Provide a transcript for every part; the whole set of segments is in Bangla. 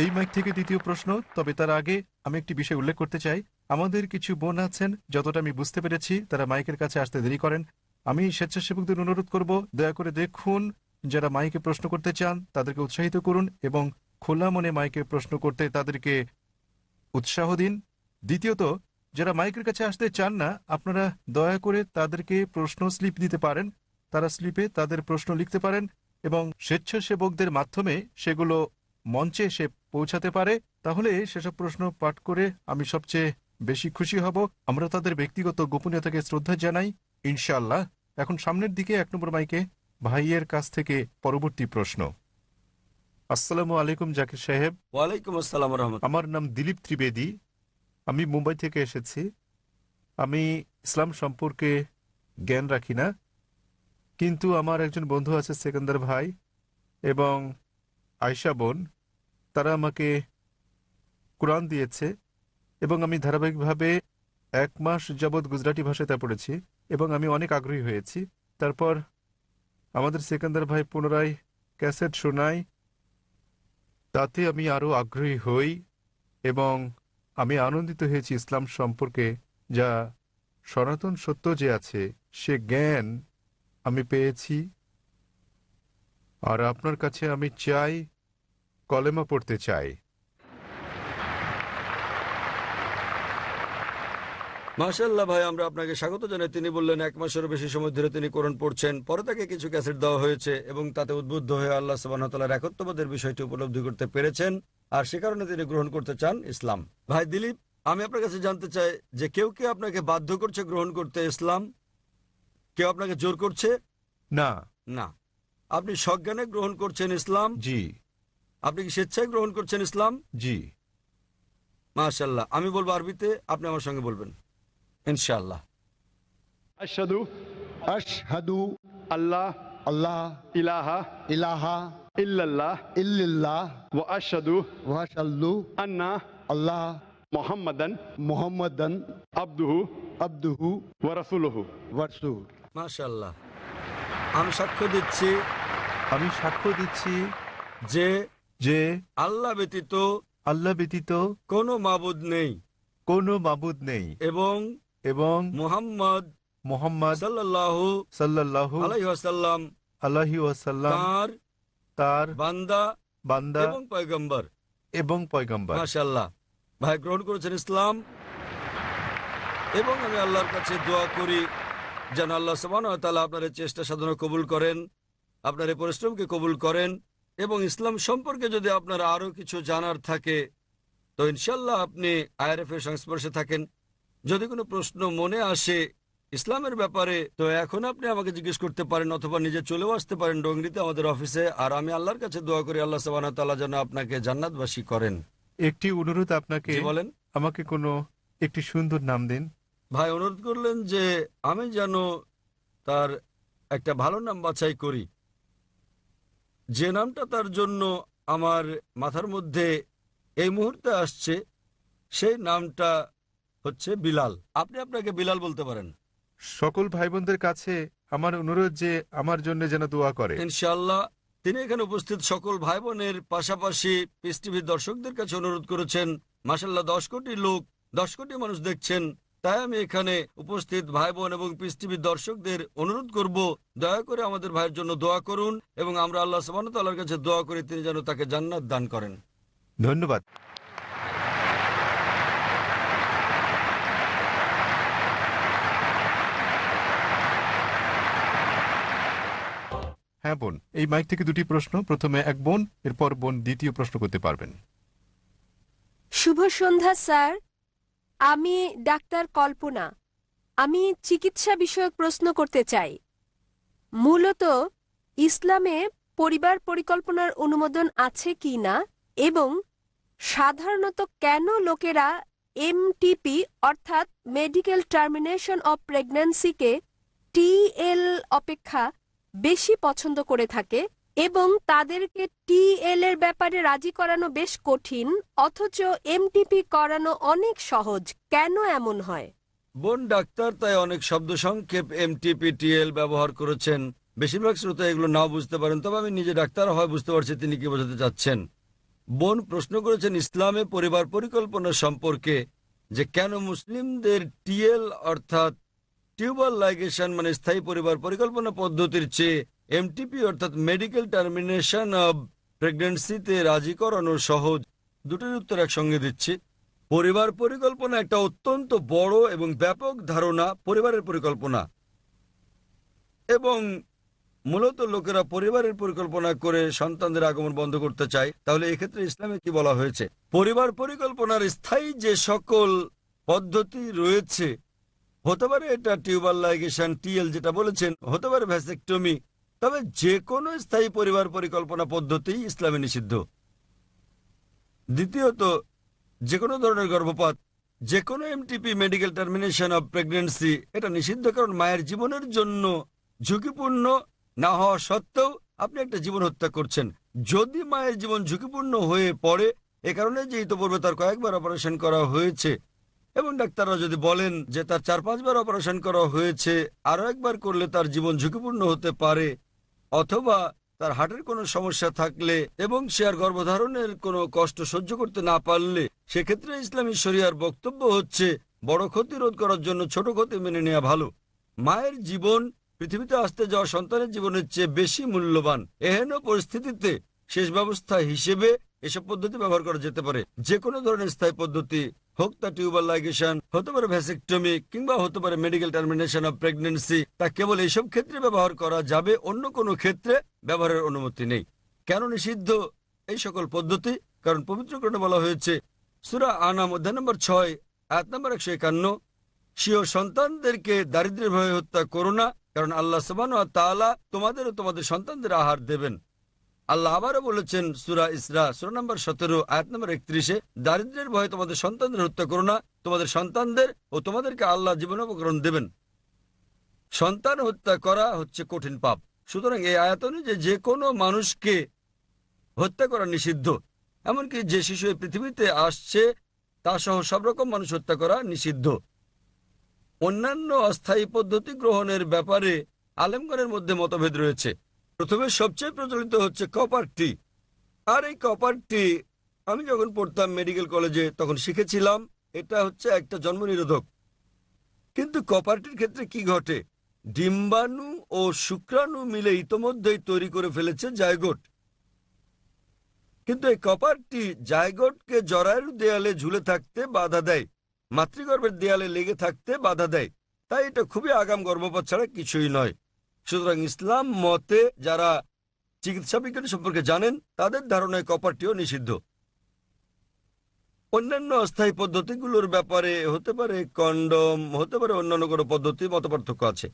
এই মাইক থেকে দ্বিতীয় প্রশ্ন, তবে তার আগে আমি একটি বিষয় উল্লেখ করতে চাই। আমাদের কিছু বোন আছেন, যতটা আমি বুঝতে পেরেছি, তারা মাইকের কাছে আসতে দেরি করেন। আমি স্বেচ্ছাসেবকদের অনুরোধ করব, দয়া করে দেখুন, যারা মাইকে প্রশ্ন করতে চান তাদেরকে উৎসাহিত করুন এবং খোলা মনে মাইকে প্রশ্ন করতে তাদেরকে উৎসাহ দিন। দ্বিতীয়ত, যারা মাইকের কাছে আসতে চান না, আপনারা দয়া করে তাদেরকে প্রশ্ন স্লিপ দিতে পারেন। তারা স্লিপে তাদের প্রশ্ন লিখতে পারেন এবং স্বেচ্ছাসেবকদের মাধ্যমে সেগুলো মঞ্চে এসে পৌঁছাতে পারে। তাহলে সেসব প্রশ্ন পাঠ করে আমি সবচেয়ে বেশি খুশি হব। আমরা তাদের ব্যক্তিগত গোপনীয়তাকে শ্রদ্ধা জানাই, ইনশাআল্লাহ। এখন সামনের দিকে 1 নম্বর মাইকে ভাইয়ের কাছ থেকে পরবর্তী প্রশ্ন। আসসালামু আলাইকুম জাকির সাহেব। ওয়ালাইকুম আসসালাম রহমতুল্লাহ। আমার নাম দিলীপ ত্রিবেদী। আমি মুম্বাই থেকে এসেছি। আমি ইসলাম সম্পর্কে জ্ঞান রাখি না, কিন্তু আমার একজন বন্ধু আছে, সেকেন্দার ভাই এবং আয়শা বোন। তারা আমাকে কোরআন দিয়েছে এবং আমি ধারাবাহিকভাবে 1 মাস যাবৎ গুজরাটি ভাষায় তা পড়েছি এবং আমি অনেক আগ্রহী হয়েছি। তারপর আমাদের সেকেন্দার ভাই পুনরায় ক্যাসেট শোনায়, তাতে আমি আরও আগ্রহী হই এবং আমি আনন্দিত হয়েছি ইসলাম সম্পর্কে, যা সনাতন সত্য যে আছে সে জ্ঞান আমি পেয়েছি। আর আপনার কাছে আমি চাই, কলেমা পড়তে চাই। মাশাআল্লাহ ভাই, আমরা আপনাকে স্বাগত জানাই। তিনি বললেন 1 মাসেরও বেশি সময় ধরে তিনি কোরআন পড়ছেন। পরে তাকে কিছু ক্যাসেট দেওয়া হয়েছে এবং তাতে উদ্বুদ্ধ হয়ে আল্লাহ সুবহানাহু ওয়া তাআলার একত্ববাদের বিষয়টি উপলব্ধি করতে পেরেছেন, আর সে কারণে তিনি গ্রহণ করতে চান ইসলাম। ভাই দিলীপ, আমি আপনার কাছে জানতে চাই যে কেউ কি আপনাকে বাধ্য করছে গ্রহণ করতে ইসলাম? কেউ আপনাকে জোর করছে? না। না, আপনি সজ্ঞানে গ্রহণ করছেন ইসলাম। জি। আপনি কি স্বেচ্ছায় গ্রহণ করছেন ইসলাম? জি। মাশাআল্লাহ। আমি বলবো আরবিতে, আপনি আমার সঙ্গে বলবেন ইনশাআল্লাহ। আশহাদু আশহাদু আল্লাহ আল্লাহ ইলাহা ইলাহা ইল্লাল্লাহ ইল্লাল্লাহ ওয়া আশহাদু ওয়া আশহাদু আন্না আল্লাহ মুহাম্মাদান মুহাম্মাদান আবদুহু আবদুহু ওয়া রাসূলুহু। ওয়া রাসূলুহু। মাশাআল্লাহ। আমি সাক্ষ্য দিচ্ছি আমি সাক্ষ্য দিচ্ছি যে যে আল্লাহ ব্যতীত আল্লাহ ব্যতীত কোনো মাবুদ নেই কোনো মাবুদ নেই এবং এবং মুহাম্মদ মুহাম্মদ সাল্লাল্লাহু সাল্লাল্লাহু আলাইহি ওয়াসাল্লাম আলাইহি ওয়াসাল্লাম তার তার বান্দা বান্দা এবং পয়গম্বর। এবং পয়গম্বর। মাশাআল্লাহ। ভাই গ্রহণ করেছেন ইসলাম এবং আমি আল্লাহর কাছে দোয়া করি যেন আল্লাহ সুবহানাহু ওয়া তাআলা আপনার এই চেষ্টা সাধনা কবুল করেন, আপনার এই পরিশ্রমকে কবুল করেন, এবং ইসলাম সম্পর্কে যদি আপনার আরও কিছু জানার থাকে তো ইনশাল্লাহ আপনি আইআরএফ এর সংস্পর্শে থাকেন। যদি কোনো প্রশ্ন মনে আসে ইসলামের ব্যাপারে তো এখন আপনি আমাকে জিজ্ঞেস করতে পারেন, অথবা নিজে চলেও আসতে পারেন ডোংরিতে আমাদের অফিসে। আর আমি আল্লাহর কাছে দোয়া করি আল্লাহ সুবহানাহু ওয়া তাআলা যেন আপনাকে জান্নাতবাসী করেন। একটি অনুরোধ আপনাকে, জি বলেন। আমাকে কোনো একটি সুন্দর নাম দিন। ভাই অনুরোধ করলেন যে আমি যেন তার একটা ভালো নাম বাছাই করি। যে নামটা তার জন্য আমার মাথার মধ্যে এই মুহূর্তে আসছে সেই নামটা হচ্ছে বিলাল। আপনি আপনাকে বিলাল বলতে পারেন। সকল ভাই বোনদের কাছে আমার অনুরোধ যে আমার জন্য যেন দোয়া করে। ইনশাআল্লাহ। তিনি এখানে উপস্থিত সকল ভাই বোনের পাশাপাশি পিস টিভির দর্শকদের কাছে অনুরোধ করেছেন। মাশাআল্লাহ, 10 কোটি লোক, 10 কোটি মানুষ দেখছেন। তাই আমি এখানে উপস্থিত ভাই বোন এবং পিস টিভির দর্শকদের অনুরোধ করব, দয়া করে আমাদের ভাইয়ের জন্য দোয়া করুন এবং আমরা আল্লাহ সুবহানাহু ওয়া তাআলার কাছে দোয়া করি তিনি যেন তাকে জান্নাত দান করেন। ধন্যবাদ। হ্যাঁ বোন, এই মাইক থেকে 2টি প্রশ্ন। প্রথমে এক বোন, এরপর বোন দ্বিতীয় প্রশ্ন করতে পারবেন। শুভ সন্ধ্যা স্যার, আমি ডাক্তার কল্পনা। আমি চিকিৎসা বিষয়ক প্রশ্ন করতে চাই। মূলত ইসলামে পরিবার পরিকল্পনার অনুমোদন আছে কি না, এবং সাধারণত কেন লোকেরা এমটিপি অর্থাৎ মেডিকেল টার্মিনেশন অফ প্রেগন্যান্সিকে টিএল অপেক্ষা বেশি পছন্দ করে থাকে, এবং তাদেরকে টিএল এর ব্যাপারে রাজি করানো বেশ কঠিন, অথচ এমটিপি করানো অনেক সহজ। কেন এমন হয়? বোন ডাক্তার, তাই অনেক শব্দ সংক্ষেপ এমটিপিটিএল ব্যবহার করেছেন। বেশিরভাগ শ্রোতা এগুলো নাও বুঝতে পারেন, তবে আমি নিজে ডাক্তার হয় বুঝতে পারছি তিনি কি বোঝাতে চাচ্ছেন। বোন প্রশ্ন করেছেন ইসলামে পরিবার পরিকল্পনা সম্পর্কে, যে কেন মুসলিমদের টিএল অর্থাৎ টিউবাল লাইগেশন মানে স্থায়ী পরিবার পরিকল্পনা পদ্ধতির চেয়ে এমটিপি অর্থাৎ মেডিকেল টার্মিনেশন অব প্রেগন্যান্সিতে রাজি করানো সহজ। দুটোর উত্তর একসঙ্গে দিচ্ছি। পরিবার পরিকল্পনা একটা অত্যন্ত বড় এবং ব্যাপক ধারণা, পরিবারের পরিকল্পনা, এবং মূলত লোকেরা পরিবারের পরিকল্পনা করে সন্তানদের আগমন বন্ধ করতে চায়। তাহলে এক্ষেত্রে ইসলামে কি বলা হয়েছে? পরিবার পরিকল্পনার স্থায়ী যে সকল পদ্ধতি রয়েছে, হতে পারে এটা টিউবাল লাইগেশন টিএল যেটা বলেছেন, হতে পারে ভ্যাসেক্টমি, তবে যে কোনো স্থায়ী পরিবার পরিকল্পনা পদ্ধতি ইসলামে নিষিদ্ধ। দ্বিতীয়ত, যে কোনো ধরনের গর্ভপাত, যে কোনো MTP medical termination of pregnancy এটা নিষিদ্ধ, কারণ মায়ের জীবনের জন্য ঝুঁকিপূর্ণ না হওয়া সত্ত্বেও আপনি একটা জীবন হত্যা করছেন। যদি মায়ের জীবন ঝুঁকিপূর্ণ হয়ে পড়ে, এ কারণে যে ইতোপূর্বে তার কয়েকবার অপারেশন করা হয়েছে এবং ডাক্তাররা যদি বলেন যে তার 4-5 বার অপারেশন করা হয়েছে, আরও একবার করলে তার জীবন ঝুঁকিপূর্ণ হতে পারে, অথবা তার হার্টের কোনো সমস্যা থাকলে এবং সে আর গর্ভধারণের কোনো কষ্ট সহ্য করতে না পারলে, সেক্ষেত্রে ইসলামী শরিয়ার বক্তব্য হচ্ছে বড় ক্ষতি রোধ করার জন্য ছোট ক্ষতি মেনে নেওয়া ভালো। মায়ের জীবন পৃথিবীতে আসতে যাওয়া সন্তানের জীবনের চেয়ে বেশি মূল্যবান। এহেন পরিস্থিতিতে শেষ ব্যবস্থা হিসেবে এসব পদ্ধতি ব্যবহার করা যেতে পারে। যে কোনো ধরনের স্থায়ী পদ্ধতি হোক, তা টিউবাল লাইগেশন, হতে পারে ভ্যাসেক্টমি, কিংবা হতে পারে মেডিকেল টার্মিনেশন অব প্রেগন্যান্সি, তা কেবল এইসব ক্ষেত্রে ব্যবহার করা যাবে, অন্য কোনো ক্ষেত্রে ব্যবহারের অনুমতি নেই। কেন নিষিদ্ধ এই সকল পদ্ধতি? কারণ পবিত্রকরণে বলা হয়েছে, সূরা আনাম অধ্যায় নম্বর 6 আয়াত নম্বর 151, স্বীয় সন্তানদেরকে দারিদ্র্যের ভয়ে হত্যা করো না, কারণ আল্লাহ সুবহানাহু ওয়া তাআলা তোমাদের ও তোমাদের সন্তানদের আহার দেবেন। আল্লাহ আবারও বলেছেন সূরা ইসরা সূরা নম্বর 17 আয়াত নম্বর 31, দারিদ্র্যের ভয়ে তোমাদের সন্তানদের হত্যা করো না, তোমাদের সন্তানদের ও তোমাদেরকে আল্লাহ জীবনোপকরণ দেবেন। সন্তান হত্যা করা হচ্ছে কঠিন পাপ। সুতরাং এই আয়াত অনুযায়ী যে কোনো মানুষকে হত্যা করা নিষিদ্ধ। এমনকি যে শিশু এই পৃথিবীতে আসছে তা সহ সব রকম মানুষ হত্যা করা নিষিদ্ধ। অন্যান্য অস্থায়ী পদ্ধতি গ্রহণের ব্যাপারে আলেমগণের মধ্যে মতভেদ রয়েছে। প্রথমে সবচেয়ে প্রচলিত হচ্ছে কপার টি। আর এই কপার টি আমি যখন পড়তাম মেডিকেল কলেজে তখন শিখেছিলাম এটা হচ্ছে একটা জন্ম নিরোধক। কিন্তু কপার টির ক্ষেত্রে কি ঘটে? ডিম্বাণু ও শুক্রাণু মিলে ইতোমধ্যেই তৈরি করে ফেলেছে জায়গোট। কিন্তু এই কপার টি জায়গোটকে জরায়ুর দেয়ালে ঝুলে থাকতে বাধা দেয়, মাতৃগর্ভের দেয়ালে লেগে থাকতে বাধা দেয়। তাই এটা খুবই আগাম গর্ভপাত ছাড়া কিছুই নয়। সুতরাং ইসলাম মতে যারা চিকিৎসা বিজ্ঞান সম্পর্কে জানেন তাদের ধারণায় কপারটিও নিষিদ্ধ। অন্যান্য অস্থায়ী পদ্ধতিগুলোর ব্যাপারে হতে পারে কন্ডম, হতে পারে অন্যান্য কোনো পদ্ধতি, মতপার্থক্য আছে।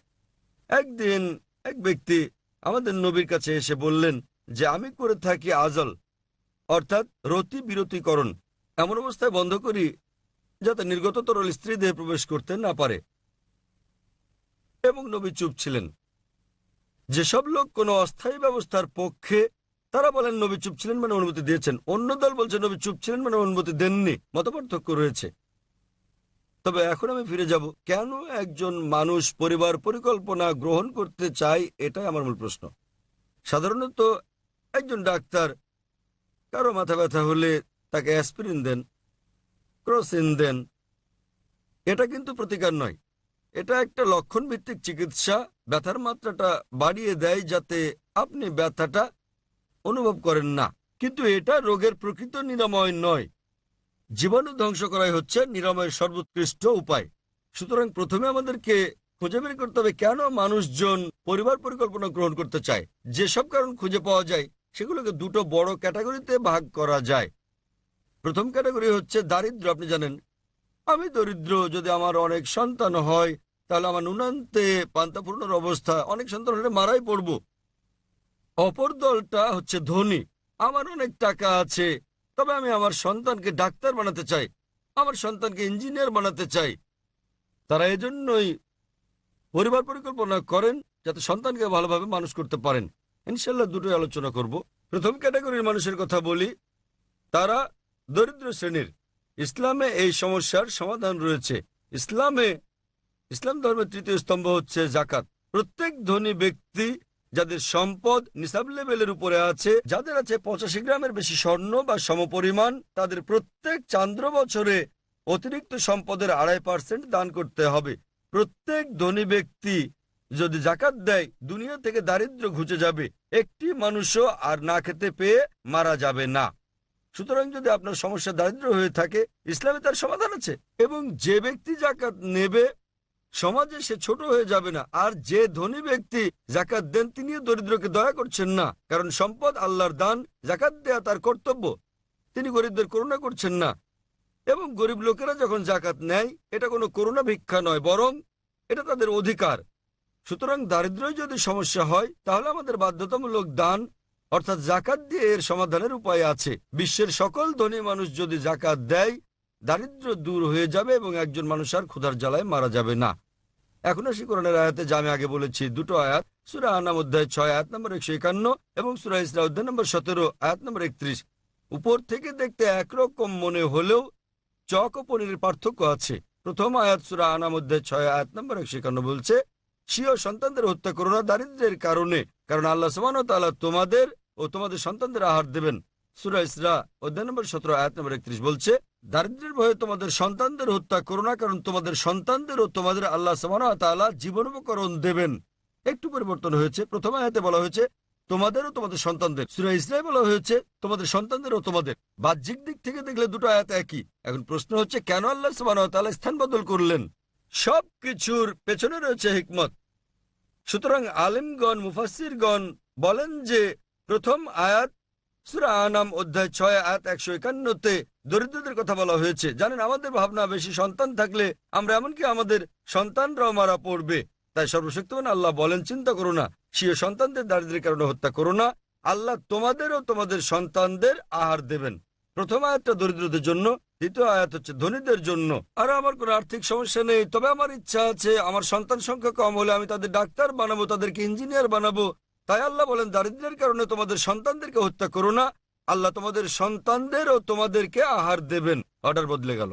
একদিন এক ব্যক্তি আমাদের নবীর কাছে এসে বললেন যে আমি করে থাকি আজল অর্থাৎ রতি বিরতিকরণ, এমন অবস্থায় বন্ধ করি যাতে নির্গত তরল স্ত্রী দেহে প্রবেশ করতে না পারে। এবং নবী চুপ ছিলেন। যেসব লোক কোনো অস্থায়ী ব্যবস্থার পক্ষে তারা বলেন নবী চুপ ছিলেন মানে অনুমতি দিয়েছেন, অন্য দল বলছে নবী চুপ ছিলেন মানে অনুমতি দেননি। মতপার্থক্য রয়েছে। তবে এখন আমি ফিরে যাব, কেন একজন মানুষ পরিবার পরিকল্পনা গ্রহণ করতে চায়, এটাই আমার মূল প্রশ্ন। সাধারণত একজন ডাক্তার কারো মাথা ব্যথা হলে তাকে অ্যাসপিরিন দেন, ক্রোসিন দেন। এটা কিন্তু প্রতিকার নয়, এটা একটা লক্ষণ ভিত্তিক চিকিৎসা। ব্যথার মাত্রাটা বাড়িয়ে দেয় যাতে আপনি ব্যথাটা অনুভব করেন না, কিন্তু এটা রোগের প্রকৃত নিরাময় নয়। জীবাণু ধ্বংস করাই হচ্ছে নিরাময়ের সর্বোৎকৃষ্ট উপায়। সুতরাং প্রথমে আমাদেরকে খুঁজে বের করতে হবে কেন মানুষজন পরিবার পরিকল্পনা গ্রহণ করতে চায়। যেসব কারণ খুঁজে পাওয়া যায় সেগুলোকে দুটো বড় ক্যাটাগরিতে ভাগ করা যায়। প্রথম ক্যাটাগরি হচ্ছে দারিদ্র। আপনি জানেন আমি দরিদ্র, যদি আমার অনেক সন্তান হয় তাহলে আমার নুনান্তে পান্তাপূর্ণর অবস্থা, অনেক সন্তান হলে মারাই পড়ব। অপর দলটা হচ্ছে ধনী, আমার অনেক টাকা আছে, তবে আমি আমার সন্তানকে ডাক্তার বানাতে চাই, আমার সন্তানকে ইঞ্জিনিয়ার বানাতে চাই। তারা এজন্যই পরিবার পরিকল্পনা করেন যাতে সন্তানকে ভালোভাবে মানুষ করতে পারেন। ইনশাল্লাহ দুটোই আলোচনা করব। প্রথম ক্যাটাগরির মানুষের কথা বলি, তারা দরিদ্র শ্রেণীর। ইসলামে এই সমস্যার সমাধান রয়েছে। ইসলাম ধর্মের তৃতীয় স্তম্ভ হচ্ছে জাকাত। প্রত্যেক ধনী ব্যক্তি যাদের সম্পদ নিসাব লেভেলের উপরে আছে, যাদের আছে 85 গ্রামের বেশি স্বর্ণ বা সমপরিমাণ, তাদের প্রত্যেক চান্দ্র বছরে অতিরিক্ত সম্পদের 2.5% দান করতে হবে। প্রত্যেক ধনী ব্যক্তি যদি জাকাত দেয়, দুনিয়া থেকে দারিদ্র্য ঘুচে যাবে, একটি মানুষও আর না খেতে পেয়ে মারা যাবে না। সুতরাং যদি আপনার সমস্যা দারিদ্র্য হয়ে থাকে, ইসলামে তার সমাধান আছে। এবং যে ব্যক্তি জাকাত নেবে, সমাজে সে ছোট হয়ে যাবে না। আর যে ধনী ব্যক্তি জাকাত দেন, তিনিও দরিদ্রকে দয়া করছেন না, কারণ সম্পদ আল্লাহর দান, জাকাত দেয়া তার কর্তব্য। তিনি গরিবদের করুণা করছেন না। এবং গরিব লোকেরা যখন জাকাত নেয়, এটা কোনো করুণা ভিক্ষা নয়, বরং এটা তাদের অধিকার। সুতরাং দারিদ্র্য যদি সমস্যা হয়, তাহলে আমাদের বাধ্যতামূলক দান অর্থাৎ জাকাত দিয়ে এর সমাধানের উপায় আছে। বিশ্বের সকল ধনী মানুষ যদি জাকাত দেয়, দারিদ্র্য দূর হয়ে যাবে এবং একজন মানুষ আর ক্ষুধার জ্বালায় মারা যাবে না। এখন আসি কোরআনের আয়াতে, যা আমি আগে বলেছি, দুটো আয়াত, সূরা আনাম অধ্যায় 6 আয়াত নম্বর 151 এবং সূরা ইসরা অধ্যায় নম্বর 17 আয়াত নম্বর 31। উপর থেকে দেখতে একরকম মনে হলেও চক ও পনিরের পার্থক্য আছে। প্রথম আয়াত সূরা আনাম অধ্যায় 6 আয়াত নম্বর 151 বলছে, স্বীয় সন্তানদের হত্যা করো না দারিদ্র্যের কারণে, কারণ আল্লাহ সুবহানাহু ওয়া তাআলা তোমাদের ও তোমাদের সন্তানদের আহার দেবেন। সূরা ইসরা অধ্যায় নম্বর 17 আয়াত নম্বর 31 বলছে, দারিদ্র্যের ভয়ে তোমাদের সন্তানদের হত্যা করো না, কারণ তোমাদের সন্তানদের ও তোমাদের আল্লাহ সুবহানাহু ওয়া তাআলা জীবনোপকরণ দেবেন। একটু পরিবর্তন হয়েছে। প্রথম আয়াতে বলা হয়েছে তোমাদের ও তোমাদের সন্তানদের, সূরা ইসরায় বলা হয়েছে তোমাদের সন্তানদের ও তোমাদের। বাহ্যিক দিক থেকে দেখলে দুটো আয়াত একই। এখন প্রশ্ন হচ্ছে, কেন আল্লাহ সুবহানাহু ওয়া তাআলা স্থান বদল করলেন? সব কিছুর পেছনে রয়েছে হিকমত। সুতরাং আলেমগণ, মুফাসসিরগণ বলেন যে প্রথম আয়াত সূরা আনাম অধ্যায় 6 আয়াত 151-তে দরিদ্রদের কথা বলা হয়েছে। জানেন, আমাদের ভাবনা বেশি সন্তান থাকলে আমরা এমনকি আমাদের সন্তানরাও মারা পড়বে। তাই সর্বশক্তিমান আল্লাহ বলেন, চিন্তা করো না, স্বীয় সন্তানদের দারিদ্র্যের কারণে হত্যা করো না, আল্লাহ তোমাদের ও তোমাদের সন্তানদের আহার দেবেন। প্রথম আয়াতটা দরিদ্রদের জন্য, দ্বিতীয় আয়াত হচ্ছে ধনীদের জন্য। আর আমার কোনো আর্থিক সমস্যা নেই, তবে আমার ইচ্ছা আছে আমার সন্তান সংখ্যা কম হলে আমি তাদের ডাক্তার বানাবো, তাদেরকে ইঞ্জিনিয়ার বানাবো। তাই আল্লাহ বলেন, দারিদ্র্যের কারণে তোমাদের সন্তানদেরকে হত্যা করো না, আল্লাহ তোমাদের সন্তানদের ও তোমাদেরকে আহার দেবেন। অর্ডার বদলে গেল।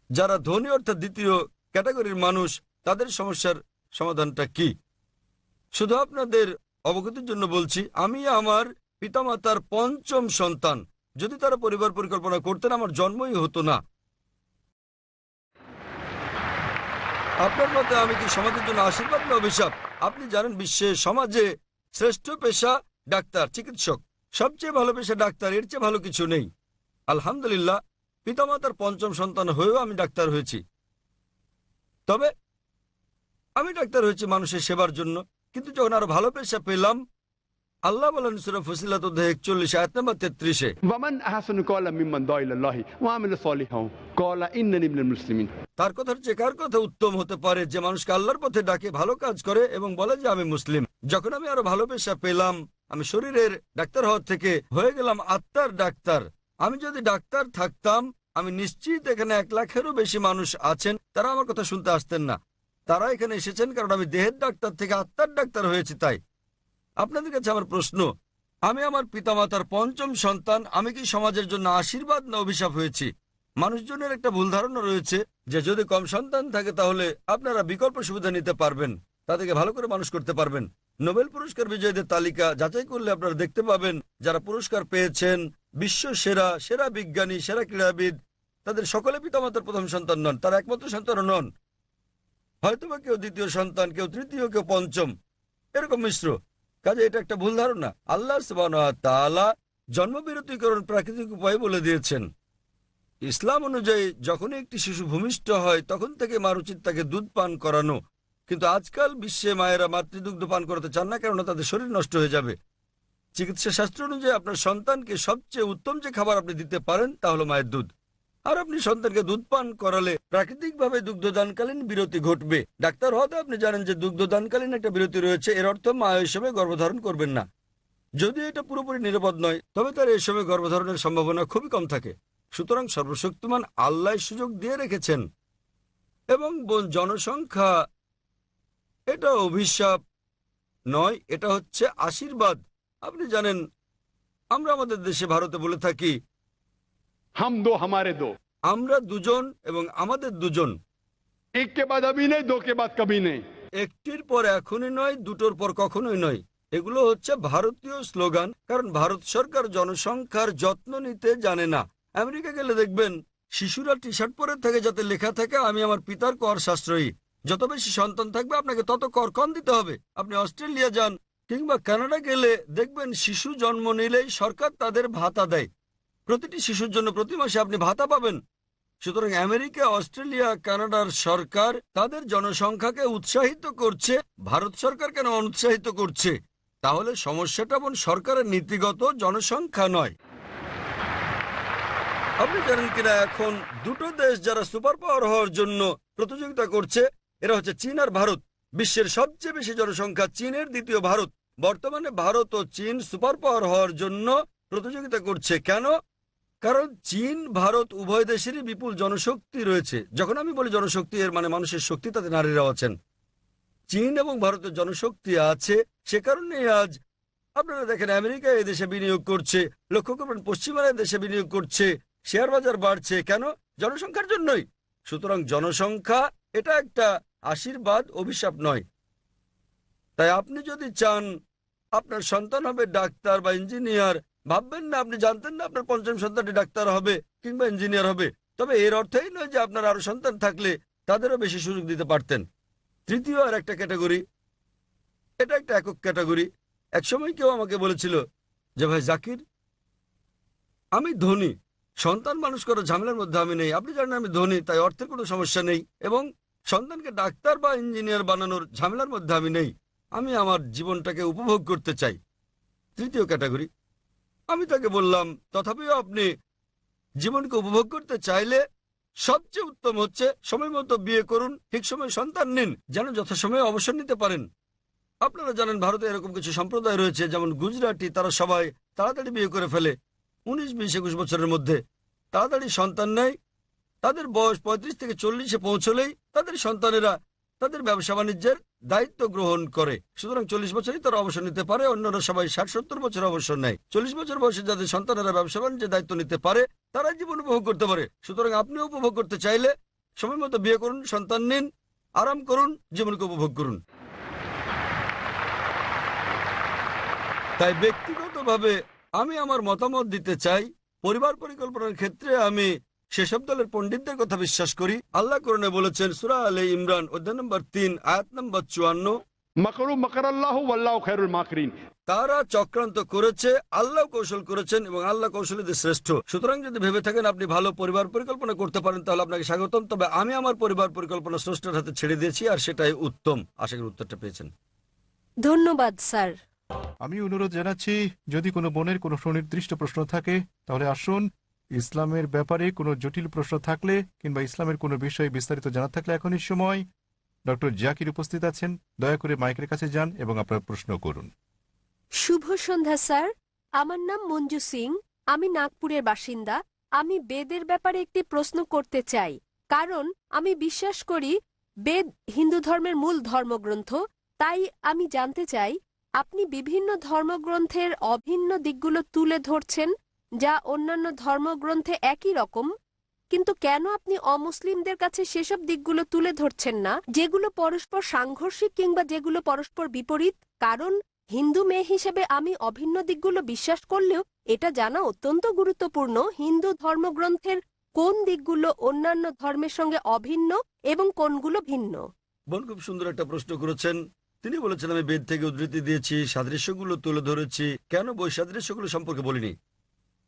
যারা ধনী অর্থাৎ দ্বিতীয় ক্যাটাগরির মানুষ, তাদের সমস্যার সমাধানটা কি? শুধু আপনাদের অবগতির জন্য বলছি, আমি আমার পিতামাতার পঞ্চম সন্তান। যদি তারা পরিবার পরিকল্পনা করতেন, আমার জন্মই হতো না। আপনার মতে আমি কি সমাজের জন্য আশীর্বাদ না অভিশাপ? আপনি জানেন, বিশ্বে সমাজে শ্রেষ্ঠ পেশা ডাক্তার, চিকিৎসক। সবচেয়ে ভালো পেশা ডাক্তার, এর চেয়ে ভালো কিছু নেই। আলহামদুলিল্লাহ, পিতামাতার পঞ্চম সন্তান হয়েও আমি ডাক্তার হয়েছি। তবে আমি ডাক্তার হয়েছি মানুষের সেবার জন্য। কিন্তু যখন আরো ভালো পেশা পেলাম, আল্লাহ বলেন সূরা ফুসিলাত অধ্যায় 41 আয়াত নম্বর 33-এ, ওয়ামান আহসানু ক্বালাম মিম্মান দাআ ইলাল্লাহি ওয়া আমিলা সালিহান ক্বালা ইন্নানি মিনাল মুসলিমিন। তার কথার চেয়ে কার কথা উত্তম হতে পারে, যে মানুষকে আল্লাহর পথে ডাকে, ভালো কাজ করে এবং বলে যে আমি মুসলিম। যখন আমি আরো ভালো পেশা পেলাম, আমি শরীরের ডাক্তার হওয়ার থেকে হয়ে গেলাম আত্মার ডাক্তার। আমি যদি ডাক্তার থাকতাম, আমি নিশ্চিত এখানে 1 লাখেরও বেশি মানুষ আছেন, তারা আমার কথা শুনতে আসতেন না। তারা এখানে এসেছেন কারণ আমি দেহের ডাক্তার থেকে আত্মার ডাক্তার হয়েছি। তাই আপনাদের কাছে আমার প্রশ্ন, আমি আমার পিতামাতার পঞ্চম সন্তান, আমি কি সমাজের জন্য আশীর্বাদ না অভিশাপ হয়েছি? মানুষজনের একটা ভুল ধারণা রয়েছে যে যদি কম সন্তান থাকে তাহলে আপনারা বিকল্প সুবিধা নিতে পারবেন, তাদেরকে ভালো করে মানুষ করতে পারবেন। নোবেল পুরস্কার বিজয়ীদের তালিকা যাচাই করলে আপনারা দেখতে পাবেন, যারা পুরস্কার পেয়েছেন, বিশ্ব সেরা সেরা বিজ্ঞানী, সেরা ক্রীড়াবিদ, তাদের সকলে পিতামাতার প্রথম সন্তান নন, তারা একমাত্র সন্তানও নন। হয়তোবা কেউ দ্বিতীয় সন্তান, কেউ তৃতীয়, কেউ পঞ্চম, এরকম মিশ্র। কাজে এটা একটা ভুল ধারণা। আল্লাহ সুবহানাহু ওয়া তাআলা জন্মবিরতিকরণ প্রাকৃতিক উপায় বলে দিয়েছেন। ইসলাম অনুযায়ী যখনই একটি শিশু ভূমিষ্ঠ হয়, তখন থেকে মার উচিত তাকে দুধ পান করানো। কিন্তু আজকাল বিশ্বে মায়েরা মাতৃদুগ্ধ পান করাতে চান না, কেননা তাদের শরীর নষ্ট হয়ে যাবে। চিকিৎসা শাস্ত্র অনুযায়ী আপনার সন্তানকে সবচেয়ে উত্তম যে খাবার আপনি দিতে পারেন তা হলো মায়ের দুধ। আর আপনি সন্তানকে দুধ পান করালে প্রাকৃতিকভাবে দুগ্ধদানকালীন বিরতি ঘটবে। ডাক্তার হতে আপনি জানেন যে দুগ্ধদানকালীন একটা বিরতি রয়েছে, এর অর্থ মা এই সময় গর্ভধারণ করবেন না। যদিও এটা পুরোপুরি নিরাপদ নয়, তবে তার এই সময় গর্ভধারণের সম্ভাবনা খুবই কম থাকে। সুতরাং সর্বশক্তিমান আল্লাহ সুযোগ দিয়ে রেখেছেন। এবং জনসংখ্যা, এটা অভিশাপ নয়, এটা হচ্ছে আশীর্বাদ। আপনি জানেন, আমরা আমাদের দেশে ভারতে বলে থাকি, हम दो हमारे दो, আমরা দুজন এবং আমাদের দুজন। एक के बाद अभी नहीं, दो के बाद कभी नहीं। একটির পর এখনই নয়, দুটোর পর কখনোই নয়। এগুলো হচ্ছে ভারতীয় স্লোগান, কারণ ভারত সরকার জনসংখ্যার যত্ন নিতে জানে না। আমেরিকা গেলে দেখবেন শিশুরা টি শার্ট পরে থাকে যাতে লেখা থাকে আমি আমার পিতার কর সাশ্রয়ী। যত বেশি সন্তান থাকবে আপনাকে তত কর কম দিতে হবে। আপনি অস্ট্রেলিয়া যান কিংবা কানাডা গেলে দেখবেন শিশু জন্ম নিলেই সরকার তাদের ভাতা দেয়। প্রতিটি শিশুর জন্য প্রতি মাসে আপনি ভাতা পাবেন। সুতরাং আমেরিকা, অস্ট্রেলিয়া, কানাডার সরকার তাদের জনসংখ্যাকে উৎসাহিত করছে। ভারত সরকার কেন অনুৎসাহিত করছে? তাহলে সমস্যাটা সরকারের নীতিগত, জনসংখ্যা নয়। আপনি জানেন কিনা এখন দুটো দেশ যারা সুপার পাওয়ার হওয়ার জন্য প্রতিযোগিতা করছে, এরা হচ্ছে চীন আর ভারত। বিশ্বের সবচেয়ে বেশি জনসংখ্যা চীনের, দ্বিতীয় ভারত। বর্তমানে ভারত ও চীন সুপার পাওয়ার হওয়ার জন্য প্রতিযোগিতা করছে। কেন? কারণ চীন ভারত উভয় দেশেরই বিপুল জনশক্তি রয়েছে। যখন আমি বলি জনশক্তি, এর মানে মানুষের শক্তি, তাতে নারীরাও আছেন। চীন এবং ভারতের জনশক্তি আছে, সে কারণে আজ আপনারা দেখেন আমেরিকা এই দেশে বিনিয়োগ করছে, লক্ষ্য করবেন পশ্চিমারা দেশে বিনিয়োগ করছে, শেয়ার বাজার বাড়ছে। কেন? জনসংখ্যার জন্যই। সুতরাং জনসংখ্যা এটা একটা আশীর্বাদ, অভিশাপ নয়। তাই আপনি যদি চান আপনার সন্তান হবে ডাক্তার বা ইঞ্জিনিয়ার, ভাববেন না আপনি জানতেন না আপনার পঞ্চম সন্তানটি ডাক্তার হবে কিংবা ইঞ্জিনিয়ার হবে। তবে এর অর্থই নয় যে আপনার আরো সন্তান থাকলে তাদেরও বেশি সুযোগ দিতে পারতেন। তৃতীয় আর একটা ক্যাটাগরি, এটা একটা একক ক্যাটাগরি। একসময় কেউ আমাকে বলেছিল যে ভাই জাকির, আমি ধনী, সন্তান মানুষ করার ঝামেলার মধ্যে আমি নেই। আপনি জানেন আমি ধনী, তাই অর্থের কোনো সমস্যা নেই, এবং সন্তানকে ডাক্তার বা ইঞ্জিনিয়ার বানানোর ঝামেলার মধ্যে আমি নেই। আমি আমার জীবনটাকে উপভোগ করতে চাই। তৃতীয় ক্যাটাগরি। আমি তাকে বললাম, তথাপিও আপনি জীবনকে উপভোগ করতে চাইলে সবচেয়ে উত্তম হচ্ছে সময় মতো বিয়ে করুন, ঠিক সময় সন্তান নিন, যেন যথাসময়ে অবসর নিতে পারেন। আপনারা জানেন ভারতে এরকম কিছু সম্প্রদায় রয়েছে, যেমন গুজরাটি, তারা সবাই তাড়াতাড়ি বিয়ে করে ফেলে। 19, 20, 21 বছরের মধ্যে তাড়াতাড়ি সন্তান নেয়। তাদের বয়স 35 থেকে 40-এ পৌঁছলেই তাদের সন্তানেরা তাদের ব্যবসা বাণিজ্যের দায়িত্ব গ্রহণ করে। সুতরাং 40 বছরই তারা অবসর নিতে পারে, অন্যরা সবাই 60-70 বছর অবসর নেয়। 40 বছর বয়সে যাদের সন্তানেরা ব্যবসা বাণিজ্যের দায়িত্ব নিতে পারে, তারা জীবন উপভোগ করতে পারে। সুতরাং আপনিও উপভোগ করতে চাইলে সময় মতো বিয়ে করুন, সন্তান নিন, আরাম করুন, জীবনকে উপভোগ করুন। তাই ব্যক্তিগতভাবে আমি আমার মতামত দিতে চাই। পরিবার পরিকল্পনার ক্ষেত্রে আমি সেসব দলের পণ্ডিতদের কথা বিশ্বাস করি। আল্লাহ কোরআনে বলেছেন, সূরা আলে ইমরান অধ্যায় নম্বর 3 আয়াত নম্বর 54, मकरू मकर अल्लाह वल्लाहु खैरुल माकिरीन। তারা চক্রান্ত করেছে, আল্লাহ কৌশল করেছেন এবং আল্লাহ কৌশলীদের শ্রেষ্ঠ। সুতরাং যদি ভেবে থাকেন আপনি ভালো পরিবার পরিকল্পনা করতে পারেন, তাহলে আপনাকে স্বাগতম। তবে আমি আমার পরিবার পরিকল্পনা স্রষ্টার হাতে ছেড়ে দিয়েছি, আর সেটাই উত্তম। আশা করি উত্তরটা পেয়েছেন। ধন্যবাদ স্যার। আমি অনুরোধ জানাচ্ছি, যদি কোনো বোনের কোনো সুনির্দিষ্ট প্রশ্ন থাকে তাহলে আসুন। ইসলামের ব্যাপারে কোনো জটিল প্রশ্ন থাকলে কিংবা ইসলামের কোনো বিষয়ে বিস্তারিত জানার থাকলে এখনই সময়। ডক্টর জাকির উপস্থিত আছেন, দয়া করে মাইকের কাছে যান এবং আপনার প্রশ্ন করুন। শুভ সন্ধ্যা স্যার, আমার নাম মঞ্জু সিং, আমি নাগপুরের বাসিন্দা। আমি বেদের ব্যাপারে একটি প্রশ্ন করতে চাই, কারণ আমি বিশ্বাস করি বেদ হিন্দু ধর্মের মূল ধর্মগ্রন্থ। তাই আমি জানতে চাই, আপনি বিভিন্ন ধর্মগ্রন্থের অভিন্ন দিকগুলো তুলে ধরছেন যা অন্যান্য ধর্মগ্রন্থে একই রকম, কিন্তু কেন আপনি অমুসলিমদের কাছে সেসব দিকগুলো তুলে ধরছেন না যেগুলো পরস্পর সাংঘর্ষিক কিংবা যেগুলো পরস্পর বিপরীত? কারণ হিন্দু মেয়ে হিসেবে আমি অভিন্ন দিকগুলো বিশ্বাস করলেও এটা জানা অত্যন্ত গুরুত্বপূর্ণ হিন্দু ধর্মগ্রন্থের কোন দিকগুলো অন্যান্য ধর্মের সঙ্গে অভিন্ন এবং কোনগুলো ভিন্ন। বোন খুব সুন্দর একটা প্রশ্ন করেছেন। তিনি বলেছেন আমি বেদ থেকে উদ্ধৃতি দিয়েছি, সাদৃশ্যগুলো তুলে ধরেছি, কেন বৈসাদৃশ্যগুলো সম্পর্কে বলিনি,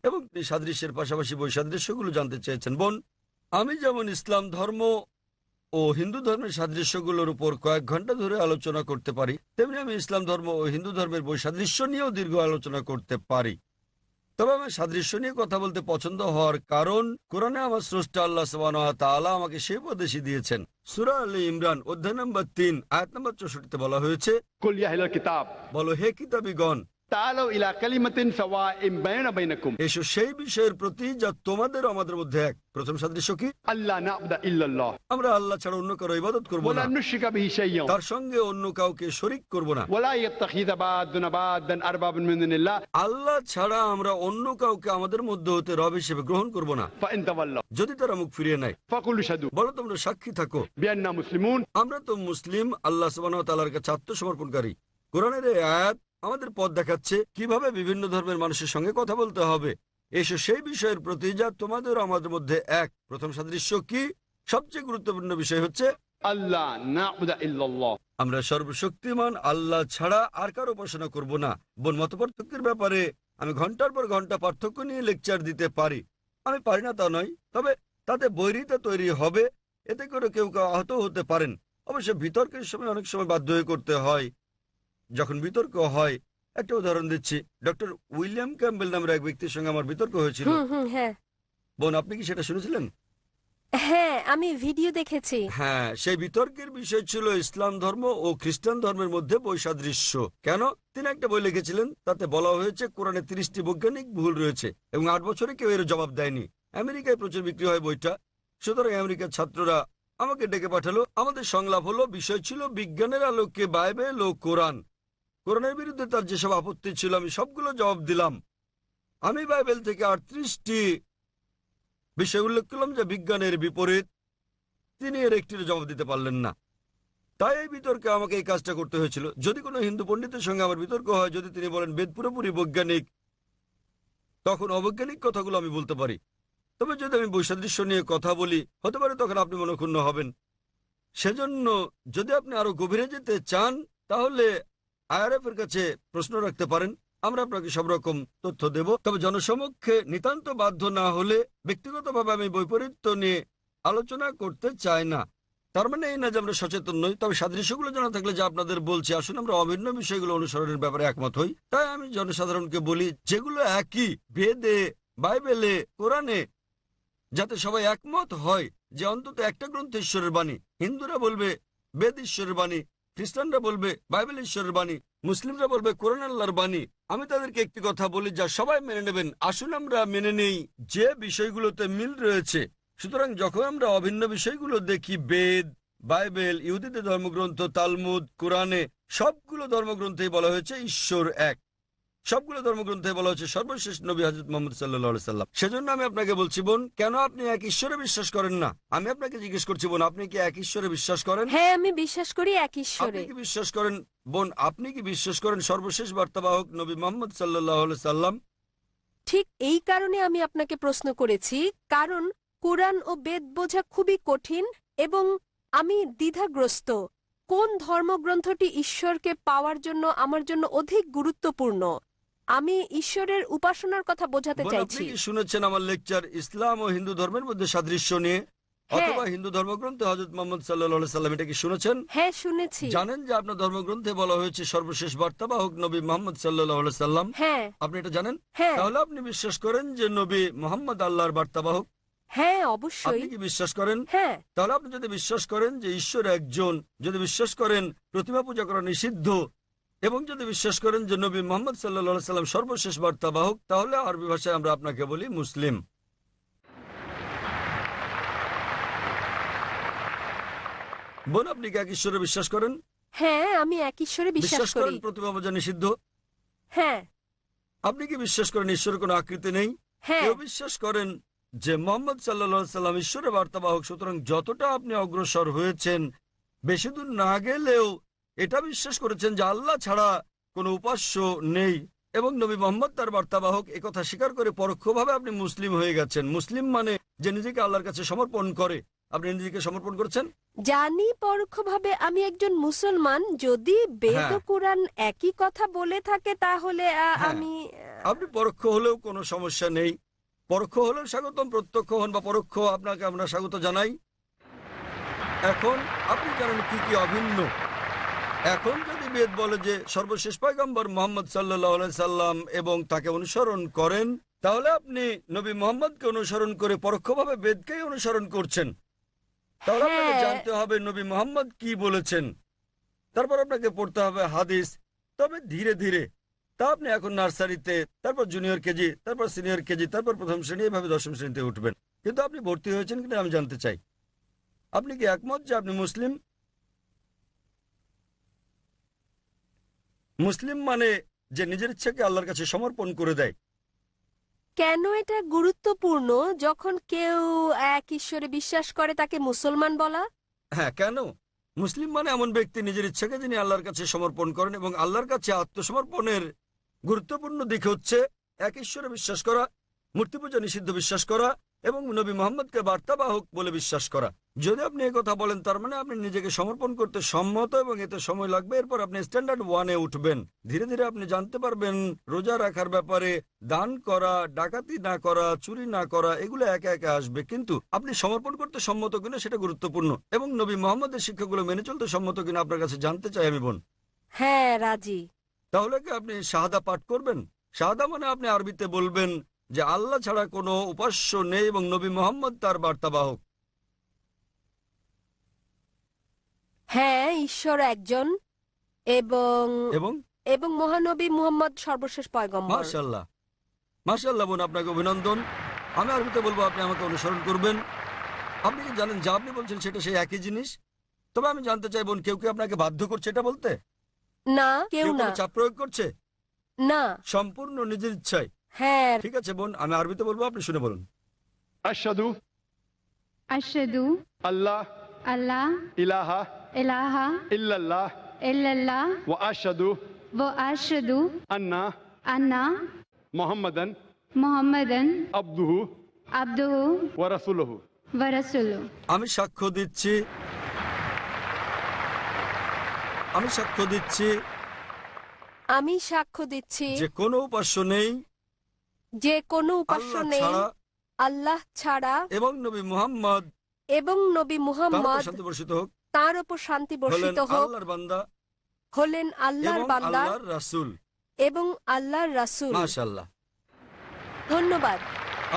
এবং তিনি সাদৃশ্যের পাশাপাশি বৈসাদৃশ্যগুলো জানতে চেয়েছেন। বোন, আমি যেমন ইসলাম ধর্ম ও হিন্দু ধর্মের সাদৃশ্যগুলোর উপর কয়েক ঘন্টা ধরে আলোচনা করতে পারি, তেমনি আমি ইসলাম ধর্ম ও হিন্দু ধর্মের বৈসাদৃশ্য নিয়েও দীর্ঘ আলোচনা করতে পারি। তবে আমি সাদৃশ্য নিয়ে কথা বলতে পছন্দ হওয়ার কারণ, কোরআনে আমার স্রষ্টা আল্লাহ সুবহানাহু ওয়া তাআলা আমাকে সেই উপদেশই দিয়েছেন। সূরা আলে ইমরান অধ্যায় নম্বর 3 আয়াত নম্বর 64 বলা হয়েছে, कुल या अहलल किताब। বলো হে কিতাবীগণ, تعالوا إلى كلمة سواء بيننا وبينكم এসো সেই বিষয়ের প্রতি যা তোমাদের ও আমাদের মধ্যে এক। প্রথম সাদৃশ্য কি? ألا نعبد إلا الله আমরা আল্লাহ ছাড়া অন্য কারো ইবাদত করব না, ولا نشرك به شيئا তার সঙ্গে অন্য কাউকে শরীক করব না। ولا يتخذ بعضنا بعضا أربابا من دون الله আল্লাহ ছাড়া আমরা অন্য কাউকে আমাদের মধ্যে হতে রব হিসেবে গ্রহণ করব না। فإن تولوا যদি তারা মুখ ফিরিয়ে নেয় فقولوا اشهدوا বলো তোমরা সাক্ষী থাকো بأننا مسلمون। আমরা তো মুসলিম, আল্লাহ সুবহানাহু ওয়া তাআলার কাছে আত্মসমর্পণকারী। কোরআনের এই আয়াত আমাদের পথ দেখাচ্ছে কিভাবে বিভিন্ন ধর্মের মানুষের সঙ্গে কথা বলতে হবে। এসো সেই বিষয়ের প্রতি যা তোমাদের ও আমাদের মধ্যে এক। প্রথম সাদৃশ্য কি? সবচেয়ে গুরুত্বপূর্ণ বিষয় হচ্ছে ألا نعبد إلا الله আমরা সর্বশক্তিমান আল্লাহ ছাড়া আর কারো উপাসনা করব না। বোন, মতপার্থক্যের ব্যাপারে আমি ঘন্টার পর ঘন্টা পার্থক্য নিয়ে লেকচার দিতে পারি। আমি পারি না তা নয়, তবে তাতে বৈরিতা তৈরি হবে, এতে করে কেউ কেউ আহত হতে পারেন। অবশ্য বিতর্কের সময় অনেক সময় বাধ্য হয়ে করতে হয়। যখন বিতর্ক হয়, একটা উদাহরণ দিচ্ছি, ডক্টর উইলিয়াম ক্যাম্বেল নামের এক ব্যক্তির সঙ্গে আমার বিতর্ক হয়েছিল। হ্যাঁ বোন, আপনি কি সেটা শুনেছিলেন? হ্যাঁ, আমি ভিডিও দেখেছি। হ্যাঁ, সেই বিতর্কের বিষয় ছিল ইসলাম ধর্ম ও খ্রিস্টান ধর্মের মধ্যে বৈসাদৃশ্য। কেন? তিনি একটা বই লিখেছিলেন, তাতে বলা হয়েছে কোরআনে 30টি বৈজ্ঞানিক ভুল রয়েছে এবং 8 বছরে কেউ এর জবাব দেয়নি। আমেরিকায় প্রচুর বিক্রি হয় বইটা। সুতরাং আমেরিকার ছাত্ররা আমাকে ডেকে পাঠালো। আমাদের সংলাপ হলো, বিষয় ছিল বিজ্ঞানের আলোকে বাইবেল ও কোরআন। কোরআনের বিরুদ্ধে তার যেসব আপত্তি ছিল আমি সবগুলো জবাব দিলাম। আমি বাইবেল থেকে 38টি বিষয় উল্লেখ করলাম যে বিজ্ঞানের বিপরীত। তিনি এর একটির জবাব দিতে পারলেন না। তাই এই বিতর্কে আমাকে এই কাজটা করতে হয়েছিল। যদি কোনো হিন্দু পণ্ডিতের সঙ্গে আমার বিতর্ক হয়, যদি তিনি বলেন বেদ পুরোপুরি বৈজ্ঞানিক, তখন অবৈজ্ঞানিক কথাগুলো আমি বলতে পারি। তবে যদি আমি বৈসাদৃশ্য নিয়ে কথা বলি, হতে পারে তখন আপনি মনক্ষুণ্ণ হবেন। সেজন্য যদি আপনি আরো গভীরে যেতে চান, তাহলে IRF এর কাছে প্রশ্ন রাখতে পারেন। আমরা আপনাকে সব রকম তথ্য দেব। তবে জনসমক্ষে নিতান্ত বাধ্য না হলে ব্যক্তিগতভাবে আমি বৈপরীত্য নিয়ে আলোচনা করতে চাই না। তার মানে এই না যে আমরা সচেতন নই, তবে সাদৃশ্যগুলো জানা থাকলে যা আপনাদের বলছি, আসুন আমরা অভিন্ন বিষয়গুলো অনুসরণের ব্যাপারে একমত হই। তাই আমি জনসাধারণকে বলি, যেগুলো একই বেদে, বাইবেলে, কোরআনে, যাতে সবাই একমত হয় যে অন্তত একটা গ্রন্থ ঈশ্বরের বাণী। হিন্দুরা বলবে বেদ ঈশ্বরের বাণী, খ্রিস্টানরা বলবে বাইবেল ঈশ্বরের বাণী, মুসলিমরা বলবে কোরআন আল্লাহর বাণী। আমি তাদেরকে একটি কথা বলি যা সবাই মেনে নেবেন। আসুন আমরা মেনে নেই যে বিষয়গুলোতে মিল রয়েছে। সুতরাং যখন আমরা অভিন্ন বিষয়গুলো দেখি, বেদ, বাইবেল, ইহুদিদের ধর্মগ্রন্থ, তালমুদ, কোরআনে, সবগুলো ধর্মগ্রন্থেই বলা হয়েছে ঈশ্বর এক। সবগুলো ধর্মগ্রন্থে বলা হচ্ছে সর্বশেষ নবী হযরত মুহাম্মদ সাল্লাল্লাহু আলাইহি সাল্লাম। সেজন্য আমি আপনাকে বলছি, বোন, কেন আপনি এক ঈশ্বরে বিশ্বাস করেন না? আমি আপনাকে জিজ্ঞেস করছি, বোন, আপনি কি এক ঈশ্বরে বিশ্বাস করেন? হ্যাঁ, আমি বিশ্বাস করি এক আপনি ঈশ্বরে। কি বিশ্বাস করেন, বোন, আপনি কি বিশ্বাস করেন সর্বশেষ বার্তাবাহক নবী মুহাম্মদ সাল্লাল্লাহু আলাইহি সাল্লাম? ঠিক এই কারণে আমি আপনাকে প্রশ্ন করেছি, কারণ কোরআন ও বেদ বোঝা খুবই কঠিন এবং আমি দ্বিধাগ্রস্ত। কোন ধর্মগ্রন্থটি ঈশ্বরকে পাওয়ার জন্য আমার জন্য অধিক গুরুত্বপূর্ণ? আমি ঈশ্বরের উপাসনার কথা বোঝাতে বোন, আপনি চাইছি। কি শুনেছেন আমার লেকচার ইসলাম ও হিন্দু ধর্মের মধ্যে সাদৃশ্য নিয়ে, হ্যাঁ। অথবা হিন্দু ধর্মগ্রন্থে হযরত মুহাম্মদ সাল্লাল্লাহু আলাইহি সাল্লাম? এটা কি শুনেছেন? হ্যাঁ, শুনেছি। জানেন যে আপনার ধর্মগ্রন্থে বলা হয়েছে সর্বশেষ বার্তাবাহক নবী মুহাম্মদ সাল্লাল্লাহু আলাইহি সাল্লাম? হ্যাঁ আপনি এটা জানেন? হ্যাঁ তাহলে আপনি বিশ্বাস করেন যে নবী মুহাম্মদ আল্লাহর বার্তাবাহক? হ্যাঁ, আপনি অবশ্যই। কি বিশ্বাস করেন? হ্যাঁ, তাহলে আপনি যদি বিশ্বাস করেন যে ঈশ্বর একজন, যদি বিশ্বাস করেন প্রতিমা পূজা করা নিষিদ্ধ, এবং যদি বিশ্বাস করেন যে নবী মুহাম্মদ সাল্লাল্লাহু আলাইহি সাল্লাম সর্বশেষ বার্তাবাহক, তাহলে আরবি ভাষায় আমরা আপনাকে বলি মুসলিম। বোন, আপনি কি এক ঈশ্বরে বিশ্বাস করেন? হ্যাঁ, আমি এক ঈশ্বরে বিশ্বাস করি। প্রতিমা পূজা নিষিদ্ধ? হ্যাঁ আপনি কি বিশ্বাস করেন ঈশ্বরের কোনো আকৃতি নেই? হ্যাঁ কেউ বিশ্বাস করেন যে মুহাম্মদ সাল্লাল্লাহু আলাইহি সাল্লাম ঈশ্বরের বার্তাবাহক। সুতরাং যতটা আপনি অগ্রসর হয়েছেন, বেশি দূর না গেলেও এটা বিশ্বাস করেছেন যে আল্লাহ ছাড়া কোনো উপাস্য নেই এবং নবী মুহাম্মদ তার বার্তাবাহক, একথা স্বীকার করে পরোক্ষভাবে আপনি মুসলিম হয়ে গেছেন। মুসলিম মানে যে নিজেকে আল্লাহর কাছে সমর্পণ করে। আপনি নিজেকে সমর্পণ করেছেন। জানি পরোক্ষভাবে আমি একজন মুসলমান। যদি বেদ ও হ্যাঁ। কোরআন একই কথা বলে থাকে তাহলে হ্যাঁ। আমি আপনি পরোক্ষ হলেও কোনো সমস্যা নেই। পরোক্ষ হলেও স্বাগতম, প্রত্যক্ষ হন বা পরোক্ষ, আপনাকে আমরা স্বাগত জানাই। এখন আপনি জানেন কি কি অভিন্ন। এখন যদি বেদ বলে যে সর্বশেষ পয়গম্বর মুহাম্মদ সাল্লাল্লাহু আলাইহি সাল্লাম এবং তাকে অনুসরণ করেন, তাহলে আপনি নবী মুহাম্মদকে অনুসরণ করে পরোক্ষভাবে বেদকেই অনুসরণ করছেন। তাহলে আপনাকে হ্যাঁ। জানতে হবে নবী মুহাম্মদ কি বলেছেন, তারপর আপনাকে পড়তে হবে হাদিস। তবে ধীরে ধীরে তা আপনি এখন নার্সারিতে, তারপর জুনিয়র কেজি, তারপর সিনিয়র কেজি, তারপর প্রথম শ্রেণী, এভাবে দশম শ্রেণীতে উঠবেন। কিন্তু আপনি ভর্তি হয়েছেন কিনা আমি জানতে চাই। আপনি কি একমত যে আপনি মুসলিম? মুসলিম মানে যে নিজের ইচ্ছাকে আল্লাহর কাছে সমর্পণ করে দেয়। কেন এটা গুরুত্বপূর্ণ যখন কেউ এক ঈশ্বরে বিশ্বাস করে তাকে মুসলমান বলা? হ্যাঁ, কেন? মুসলিম মানে এমন ব্যক্তি নিজের ইচ্ছাকে যিনি আল্লাহর কাছে সমর্পণ করেন, এবং আল্লাহর কাছে আত্মসমর্পণের গুরুত্বপূর্ণ দিক হচ্ছে এক ঈশ্বরে বিশ্বাস করা, মূর্তি পূজা নিষিদ্ধ বিশ্বাস করা, এবং নবী মোহাম্মদকে বার্তাবাহক বলে বিশ্বাস করা। যদি আপনি কথা বলেন, তার মানে আপনি নিজেকে সমর্পণ করতে সম্মত, এবং এতে সময় লাগবে। এরপর আপনি স্ট্যান্ডার্ড 1-এ উঠবেন। ধীরে ধীরে আপনি জানতে পারবেন রোজা রাখার ব্যাপারে, দান করা, ডাকাতি না করা, চুরি না করা, এগুলো একে একে আসবে। কিন্তু আপনি সমর্পণ করতে সম্মত কিনা সেটা গুরুত্বপূর্ণ, এবং নবী মোহাম্মদের শিক্ষাগুলো মেনে চলতে সম্মত কিনা আপনার কাছে জানতে চাই আমি, বোন। হ্যাঁ, রাজি। তাহলে কি আপনি শাহাদা পাঠ করবেন? শাহাদা মানে আপনি আরবিতে বলবেন যে আল্লাহ ছাড়া কোনো উপাস্য নেই এবং নবী মোহাম্মদ তার বার্তাবাহক। হ্যাঁ, ঈশ্বর একজন, এবং এবং এবং মহানবী মুহাম্মদ সর্বশেষ পয়গম্বর। মাশাআল্লাহ, মাশাআল্লাহ বোন, আপনাকে অভিনন্দন। আমি আরবিতে বলবো, আপনি আমাকে অনুসরণ করবেন। আপনি কি জানেন যা আপনি বলছেন সেটা সেই একই জিনিস? তবে আমি জানতে চাই বোন, কেউ কি আপনাকে বাধ্য করছে এটা বলতে? না, কেউ না। কোনো চাপ প্রয়োগ করছে? না। সম্পূর্ণ নিজের ইচ্ছায়। হ্যাঁ। ঠিক আছে বোন, আমি আরবিতে বলবো, আপনি শুনে বলুন। अशहदु अशहदु अल्लाह अल्लाह इलाहा इलाहा इल्लल्लाह इल्लल्लाह व अशहदु व अशहदु अन्ना अन्ना मुहम्मदन मुहम्मदन अब्दुहु अब्दुहु व रसूलुहु। व रसूलुहु। আমি সাক্ষ্য দিচ্ছি, আমি সাক্ষ্য দিচ্ছি আমি সাক্ষ্য দিচ্ছি যে কোনো উপাস্য নেই যে কোনো উপাস্য আল্লাহ নেই ছাড়া, আল্লাহ ছাড়া, এবং নবী মুহাম্মদ এবং নবী তার উপর মুহাম্মদ শান্তি বর্ষিত হোক তার উপর শান্তি হলেন বর্ষিত হোক আল্লাহর বান্দা হলেন আল্লাহর এবং বান্দা আল্লাহর রাসূল। এবং আল্লাহর রাসূল। মাশাআল্লাহ, ধন্যবাদ।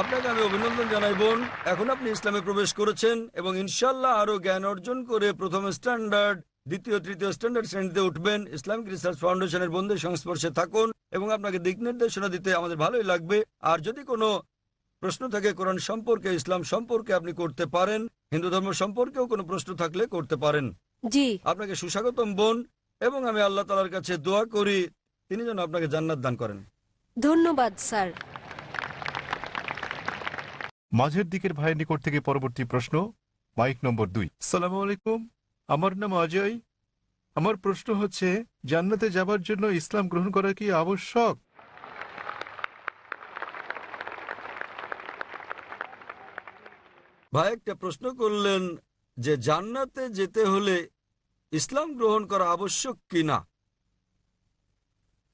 আপনাকে আমি অভিনন্দন জানাই বোন। এখন আপনি ইসলামে প্রবেশ করেছেন এবং ইনশাআল্লাহ আরো জ্ঞান অর্জন করে প্রথম স্ট্যান্ডার্ড, দ্বিতীয় তৃতীয় স্ট্যান্ডার্ড শ্রেণীতে উঠবেন। ইসলামিক রিসার্চ ফাউন্ডেশনের বন্ধুদের সংস্পর্শে থাকুন এবং আপনাকে দিক নির্দেশনা দিতে আমাদের ভালোই লাগবে। আর যদি কোনো প্রশ্ন থাকে কোরআন সম্পর্কে, ইসলাম সম্পর্কে, আপনি করতে পারেন। হিন্দু ধর্ম সম্পর্কেও কোনো প্রশ্ন থাকলে করতে পারেন। জি। আপনাকে সুস্বাগতম বোন, এবং আমি আল্লাহ তাআলার কাছে দোয়া করি তিনি যেন আপনাকে জান্নাত দান করেন। ধন্যবাদ স্যার। মাঝের দিকের ভাইয়ের নিকট থেকে পরবর্তী প্রশ্ন, মাইক নম্বর 2। আসসালামু আলাইকুম, আমার নাম অজয়। আমার প্রশ্ন হচ্ছে, জান্নাতে যাবার জন্য ইসলাম গ্রহণ করা কি আবশ্যক? ভাই একটা প্রশ্ন করলেন যে জান্নাতে যেতে হলে ইসলাম গ্রহণ করা আবশ্যক কিনা।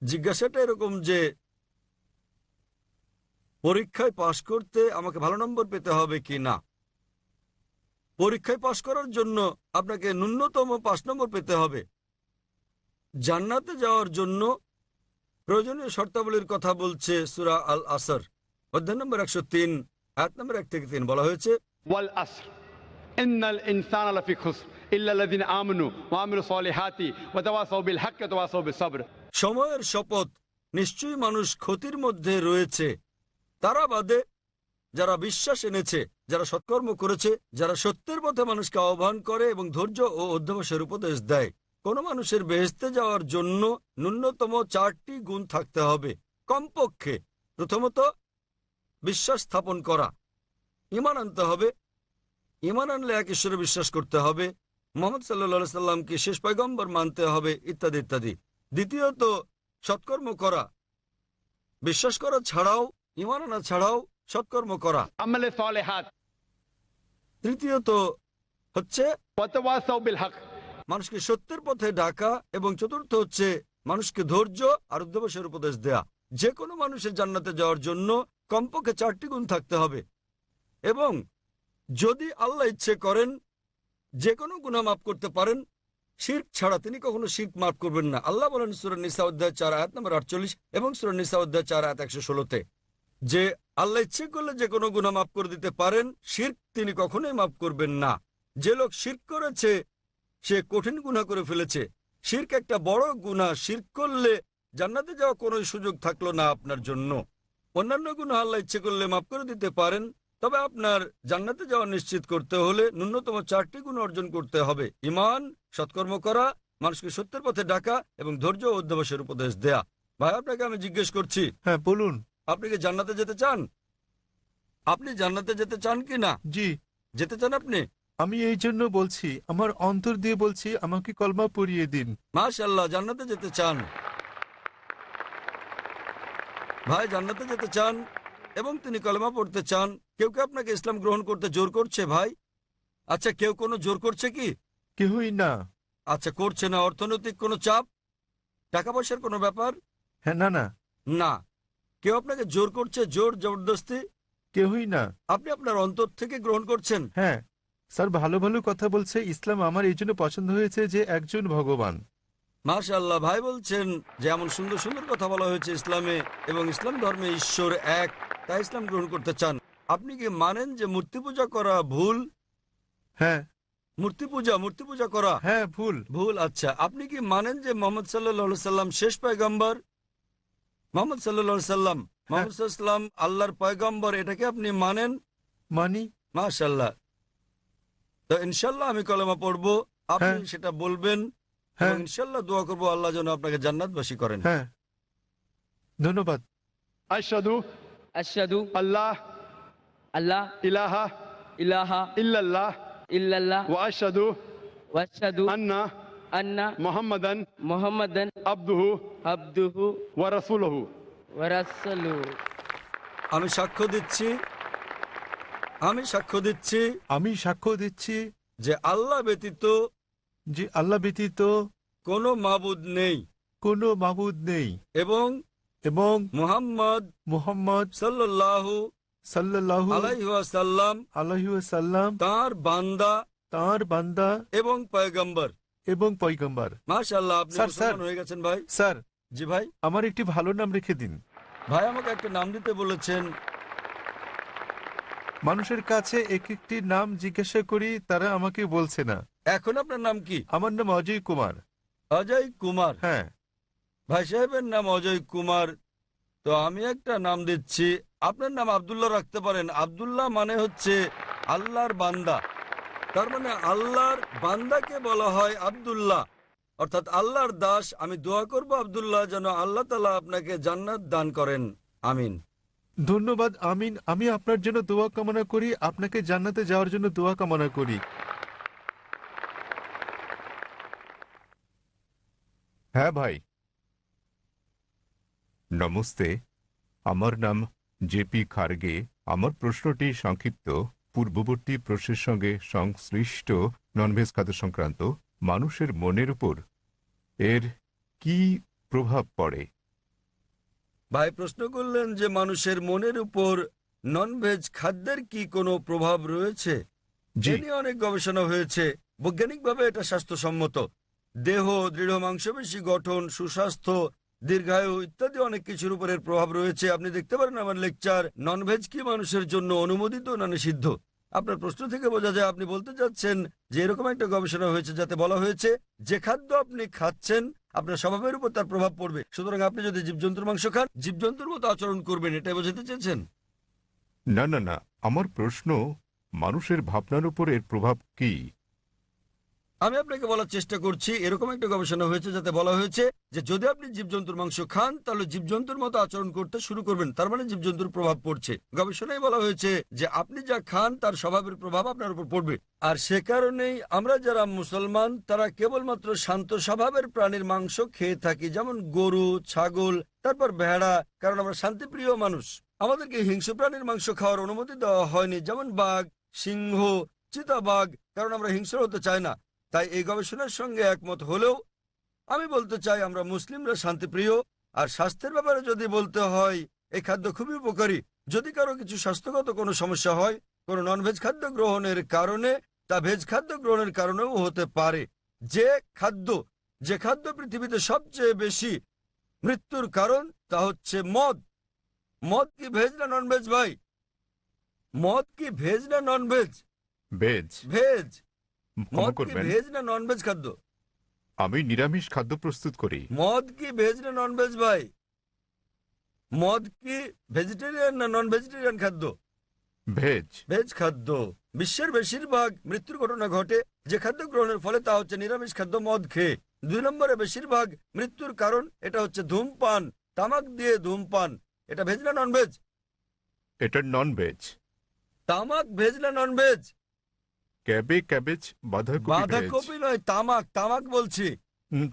জিজ্ঞাসাটা এরকম যে পরীক্ষায় পাশ করতে আমাকে ভালো নম্বর পেতে হবে কিনা। পরীক্ষায় পাশ করার জন্য আপনাকে ন্যূনতম 5 নম্বর পেতে হবে। জান্নাতে যাওয়ার জন্য প্রয়োজনীয় শর্তাবলীর কথা বলছে সূরা আল আসর অধ্যায় নম্বর 103 আয়াত নম্বর 1 থেকে 3 বলা হয়েছে, वल अस्र इन्नल इंसान लफी खुस्र इल्ला लज़ीना आमनू व अमिलु सॉलिहाति व तवासौ बिल हक़्क़ व तवासौ बिस सब्र। সময়ের শপথ, নিশ্চয়ই মানুষ ক্ষতির মধ্যে রয়েছে, তারা বাদে যারা বিশ্বাস এনেছে, যারা সৎকর্ম করেছে, যারা সত্যের পথে মানুষকে আহ্বান করে এবং ধৈর্য ও অধ্যবসায়ের উপদেশ দেয়। কোন মানুষের বেহেশতে যাওয়ার জন্য ন্যূনতম 4টি গুণ থাকতে হবে কমপক্ষে। প্রথমত, বিশ্বাস স্থাপন করা, ঈমান আনতে হবে। ঈমান আনলে এক ঈশ্বরে বিশ্বাস করতে হবে, মুহাম্মদ সাল্লাল্লাহু আলাইহি সাল্লামকে শেষ পয়গম্বর মানতে হবে, ইত্যাদি ইত্যাদি। দ্বিতীয়ত, সৎকর্ম করা, বিশ্বাস করা ছাড়াও, ঈমান আনা ছাড়াও সৎকর্ম করা। अमल सॉलिहात। তৃতীয়ত হচ্ছে व तवासौ बिल हक़। মানুষকে সত্যের পথে ডাকা, এবং চতুর্থ হচ্ছে মানুষকে ধৈর্য আর অধ্যবসায়ের উপদেশ দেয়া। যে কোনো মানুষের জান্নাতে যাওয়ার জন্য কমপক্ষে 4টি গুণ থাকতে হবে, এবং যদি আল্লাহ ইচ্ছে করেন যে কোনো গুনাহ মাফ করতে পারেন, শিরক ছাড়া তিনি কখনো শিরক মাফ করবেন না। আল্লাহ বলেন সূরা নিসা অধ্যায় 4 আয়াত নম্বর 48 এবং সূরা নিসা অধ্যায় 4 আয়াত 116-তে যে আল্লাহ ইচ্ছে করলে যে কোনো গুনাহ মাফ করে দিতে পারেন, শিরক তিনি কখনোই মাফ করবেন না। যে লোক শিরক করেছে সে কঠিন গুনাহ করে ফেলেছে। শিরক একটা বড় গুনাহ। শিরক করলে জান্নাতে যাওয়া কোনো সুযোগ থাকলো না আপনার জন্য। অন্যান্য গুনাহ আল্লাহ ইচ্ছে করলে মাফ করে দিতে পারেন, তবে আপনার জান্নাতে যাওয়া নিশ্চিত করতে হলে ন্যূনতম 4টি গুণ অর্জন করতে হবে: ঈমান, সৎকর্ম করা, মানুষকে সত্যের পথে ডাকা এবং ধৈর্য ও অধ্যবসায়ের উপদেশ দেয়া। ভাই, আপনাকে আমি জিজ্ঞেস করছি, হ্যাঁ বলুন। আপনি কি জান্নাতে যেতে চান? আপনি জান্নাতে যেতে চান কি না? জি, যেতে চান আপনি? আমি এই জন্য বলছি, আমার অন্তর দিয়ে বলছি, আমাকে কলমা পড়িয়ে দিন। মাশাআল্লাহ, জান্নাতে যেতে চান। ভাই জান্নাতে যেতে চান এবং তিনি কলেমা পড়তে চান। কেউ কি আপনাকে ইসলাম গ্রহণ করতে জোর করছে ভাই? আচ্ছা, কেউ কোনো জোর করছে কি? কেউই না। আচ্ছা, করছে না। অর্থনৈতিক কোনো চাপ, টাকা পয়সার কোনো ব্যাপার? হ্যাঁ, না না, না। কেউ আপনাকে জোর করছে, জোর জবরদস্তি? কেউই না। আপনি আপনার অন্তর থেকে গ্রহণ করছেন। হ্যাঁ স্যার, ভালো ভালো কথা বলছে। ইসলাম আমার এই জন্য পছন্দ হয়েছে যে একজন ভগবান। মাশাআল্লাহ, ভাই বলছেন যে এমন সুন্দর সুন্দর কথা বলা হয়েছে ইসলামে এবং ইসলাম ধর্মে ঈশ্বর এক, তাই ইসলাম গ্রহণ করতে চান। আপনি কি মানেন যে মূর্তি পূজা করা ভুল? হ্যাঁ মূর্তি পূজা করা হ্যাঁ, ভুল। ভুল। আচ্ছা, আপনি কি মানেন যে মোহাম্মদ সাল্লাল্লাহু সাল্লাম শেষ পয়গম্বর? মোহাম্মদ সাল্লাল্লাহু সাল্লাম, মোহাম্মদ সাল্লাম আল্লাহর পয়গম্বর, এটাকে আপনি মানেন? মানি। মাশাআল্লাহ। তো ইনশাআল্লাহ আমি কলেমা পড়বো, আপনি হ্যাঁ। সেটা বলবেন হ্যাঁ এবং ইনশাআল্লাহ দোয়া করবো আল্লাহ যেন আপনাকে জান্নাতবাসী করেন। হ্যাঁ, ধন্যবাদ। আশহাদু আশহাদু আল্লাহ আল্লাহ ইলাহা ইলাহা ইল্লাল্লাহ ইল্লাল্লাহ ওয়া আশহাদু ওয়া আশহাদু আন্না আন্না মুহাম্মাদান মুহাম্মাদান আবদুহু আবদুহু ওয়া রাসূলুহু। ওয়া রাসূলুহু। আমি সাক্ষ্য দিচ্ছি আমি সাক্ষ্য দিচ্ছি যে আল্লাহ ব্যতীত যে আল্লাহ ব্যতীত কোনো মাবুদ নেই কোনো মাবুদ নেই এবং এবং মুহাম্মদ মুহাম্মদ সাল্লাল্লাহু সাল্লাল্লাহু আলাইহি ওয়াসাল্লাম আলাইহি ওয়াসাল্লাম তাঁর বান্দা তাঁর বান্দা এবং পয়গম্বর। এবং পয়গম্বর। মাশাআল্লাহ, আপনি স্যার, মুসলমান হয়ে গেছেন ভাই। স্যার, জি ভাই। আমার একটি ভালো নাম রেখে দিন। ভাই আমাকে একটা নাম দিতে বলেছেন। মানুষের কাছে এক একটি নাম জিজ্ঞাসা করি, তারা আমাকে বলছে না। এখন আপনার নাম কি? আমার নাম অজয় কুমার। অজয় কুমার। হ্যাঁ। ভাই সাহেবের নাম অজয় কুমার, তো আমি একটা নাম দিচ্ছি। আপনার নাম আব্দুল্লাহ রাখতে পারেন। আব্দুল্লাহ মানে হচ্ছে আল্লাহর বান্দা, তার মানে আল্লাহর বান্দাকে বলা হয় আব্দুল্লাহ, অর্থাৎ আল্লাহর দাস। আমি দোয়া করব আব্দুল্লাহ যেন আল্লাহ তাআলা আপনাকে জান্নাত দান করেন। আমিন। ধন্যবাদ। আমিন। আমি আপনার জন্য দোয়া কামনা করি, আপনাকে জান্নাতে যাওয়ার জন্য দোয়া কামনা করি। হ্যাঁ ভাই, নমস্তে। আমার নাম জেপি খারগে। আমার প্রশ্নটি সংক্ষিপ্ত। পূর্ববর্তী প্রশ্নের সঙ্গে সংশ্লিষ্ট ননভেজ খাদ্য সংক্রান্ত। মানুষের মনের উপর এর কি প্রভাব পড়ে? ভাই প্রশ্ন করলেন যে মানুষের মনের উপর ননভেজ খাদ্যের কি কোনো প্রভাব রয়েছে? জি। এ নিয়ে অনেক গবেষণা হয়েছে। বৈজ্ঞানিকভাবে এটা স্বাস্থ্যসম্মত। দেহ, দৃঢ় মাংসপেশি গঠন, সুস্বাস্থ্য, দীর্ঘায়ু ইত্যাদি অনেক কিছুর উপরের প্রভাব রয়েছে। আপনি দেখতে পারেন আমার লেকচার, ননভেজ কি মানুষের জন্য অনুমোদিত না নিষিদ্ধ। আপনার প্রশ্ন থেকে বোঝা যায় আপনি বলতে চাচ্ছেন যে এরকম একটা গবেষণা হয়েছে যাতে বলা হয়েছে যে খাদ্য আপনি খাচ্ছেন আপনার স্বভাবের উপর তার প্রভাব পড়বে। সুতরাং আপনি যদি জীবজন্তুর মাংস খান, জীবজন্তুর মতো আচরণ করবেন, এটাই বোঝাতে চেয়েছেন? না না না, আমার প্রশ্ন মানুষের ভাবনার উপর এর প্রভাব কি? আমি আপনাকে বলার চেষ্টা করছি, এরকম একটা গবেষণা হয়েছে যাতে বলা হয়েছে যে যদি আপনি জীবজন্তুর মাংস খান তাহলে জীবজন্তুর মতো আচরণ করতে শুরু করবেন, তার মানে জীবজন্তুর প্রভাব পড়ছে। গবেষণায় বলা হয়েছে যে আপনি যা খান তার স্বভাবের প্রভাব আপনার উপর পড়বে। আর সে কারণেই আমরা যারা মুসলমান তারা কেবলমাত্র শান্ত স্বভাবের প্রাণীর মাংস খেয়ে থাকি, যেমন গরু, ছাগল, তারপর ভেড়া, কারণ আমরা শান্তিপ্রিয় মানুষ। আমাদেরকে হিংস্র প্রাণীর মাংস খাওয়ার অনুমতি দেওয়া হয়নি, যেমন বাঘ, সিংহ, চিতাবাঘ, কারণ আমরা হিংস্র হতে চাই না। তাই এই গবেষণার সঙ্গে একমত হলেও আমি বলতে চাই আমরা মুসলিমরা শান্তিপ্রিয়। আর স্বাস্থ্যের ব্যাপারে যদি বলতে হয়, এই খাদ্য খুবই উপকারী। যদি কারো কিছু স্বাস্থ্যগত কোনো সমস্যা হয় কোনো ননভেজ খাদ্য গ্রহণের কারণে, তা ভেজ খাদ্য গ্রহণের কারণেও হতে পারে। যে খাদ্য পৃথিবীতে সবচেয়ে বেশি মৃত্যুর কারণ তা হচ্ছে মদ। মদ কি ভেজ না ননভেজ ভাই? মদ কি ভেজ না ননভেজ? ভেজ। ভেজ। ক্ষমা মদ কি করবেন। ভেজ না ননভেজ খাদ্য? আমি নিরামিষ খাদ্য প্রস্তুত করি। মদ কি ভেজ না নন ভেজ ভাই? মদ কি ভেজিটেরিয়ান না নন ভেজিটেরিয়ান খাদ্য? ভেজ। ভেজ খাদ্য। বিশ্বের বেশিরভাগ মৃত্যুর ঘটনা ঘটে যে খাদ্য গ্রহণের ফলে, তা হচ্ছে নিরামিষ খাদ্য মদ খেয়ে। 2 নম্বরে বেশিরভাগ মৃত্যুর কারণ এটা হচ্ছে ধূমপান, তামাক দিয়ে ধূমপান। এটা ভেজ না নন ভেজ? এটা নন ভেজ। তামাক ভেজ না নন ভেজ? ক্যাবেজ বাঁধাকপি ভেজ। বাঁধাকপি নয়, তামাক, তামাক বলছি।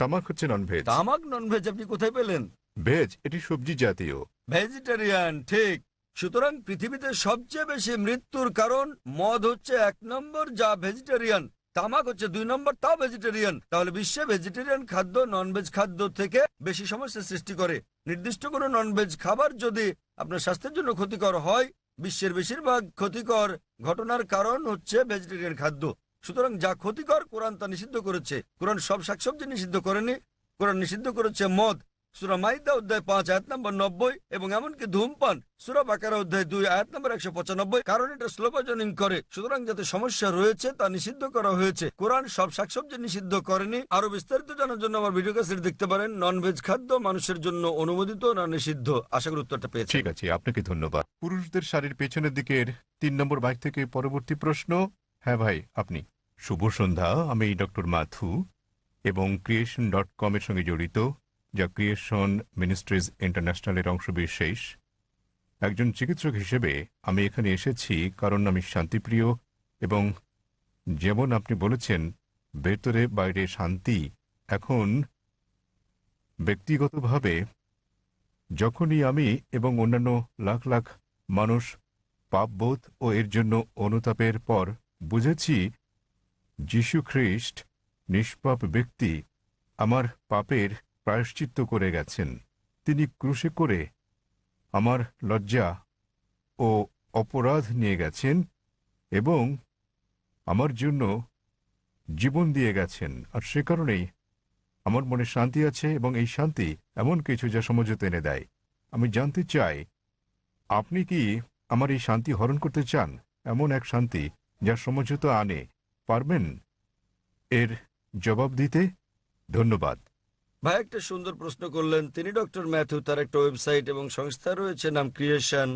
তামাক হচ্ছে নন ভেজ। তামাক নন ভেজ আপনি কোথায় পেলেন? ভেজ এটি সবজি জাতীয়। ভেজিটেরিয়ান, ঠিক। সুতরাং পৃথিবীতে সবচেয়ে বেশি মৃত্যুর কারণ মদ হচ্ছে 1 নম্বর, যা ভেজিটেরিয়ান। তামাক হচ্ছে 2 নম্বর, তাও ভেজিটেরিয়ান। তাহলে বিশ্বে ভেজিটেরিয়ান খাদ্য ননভেজ খাদ্য থেকে বেশি সমস্যা সৃষ্টি করে। নির্দিষ্ট কোনো ননভেজ খাবার যদি আপনার স্বাস্থ্যের জন্য ক্ষতিকর হয়, বিশ্বের বেশিরভাগ ক্ষতিকর ঘটনার কারণ হচ্ছে ভেজিটেরিয়ান খাদ্য। সুতরাং যা ক্ষতিকর কোরআন তা নিষিদ্ধ করেছে। কোরআন সব শাকসবজি নিষিদ্ধ করেনি, কোরআন নিষিদ্ধ করেছে মদ। সূরা মাইদা অধ্যায় 5 আয়াত নম্বর 90, এবং এমনকি ধূমপান সূরা বাকারা অধ্যায় 2 আয়াত নম্বর 195, কারণ এটা স্লো পয়জনিং করে। সুতরাং যাতে সমস্যা রয়েছে তা নিষিদ্ধ করা হয়েছে। কোরআন সব শাকসবজি নিষিদ্ধ করেনি। আরো বিস্তারিত জানার জন্য আমার ভিডিও ক্যাসেট দেখতে পারেন। ননভেজ খাদ্য মানুষের জন্য অনুমোদিত না নিষিদ্ধ? আশা করি উত্তরটা পেয়েছি। ঠিক আছে, আপনাকে ধন্যবাদ। পুরুষদের শাড়ির পেছনের দিকের 3 নম্বর বাইক থেকে পরবর্তী প্রশ্ন। হ্যাঁ ভাই, আপনি। শুভ সন্ধ্যা, আমি ডক্টর মাথু এবং creation.com এর সঙ্গে জড়িত, যা ক্রিয়েশন মিনিস্ট্রিজ ইন্টারন্যাশনালের অংশবিশেষ। একজন চিকিৎসক হিসেবে আমি এখানে এসেছি কারণ আমি শান্তিপ্রিয়, এবং যেমন আপনি বলেছেন ভেতরে বাইরে শান্তি। এখন ব্যক্তিগতভাবে যখনই আমি এবং অন্যান্য লাখ লাখ মানুষ পাপবোধ ও এর জন্য অনুতাপের পর বুঝেছি যীশু খ্রিস্ট নিষ্পাপ ব্যক্তি আমার পাপের প্রায়শ্চিত্ত করে গেছেন। তিনি ক্রুশে করে আমার লজ্জা ও অপরাধ নিয়ে গেছেন এবং আমার জন্য জীবন দিয়ে গেছেন। আর সে কারণেই আমার মনে শান্তি আছে, এবং এই শান্তি এমন কিছু যা সমঝোতা এনে দেয়। আমি জানতে চাই, আপনি কি আমার এই শান্তি হরণ করতে চান? এমন এক শান্তি যা সমঝোতা আনে, পারবেন এর জবাব দিতে? ধন্যবাদ। ভাই একটা সুন্দর প্রশ্ন করলেন। তিনি ডক্টর ম্যাথু, তার একটা ওয়েবসাইট এবং সংস্থা রয়েছে নাম ক্রিয়েশন।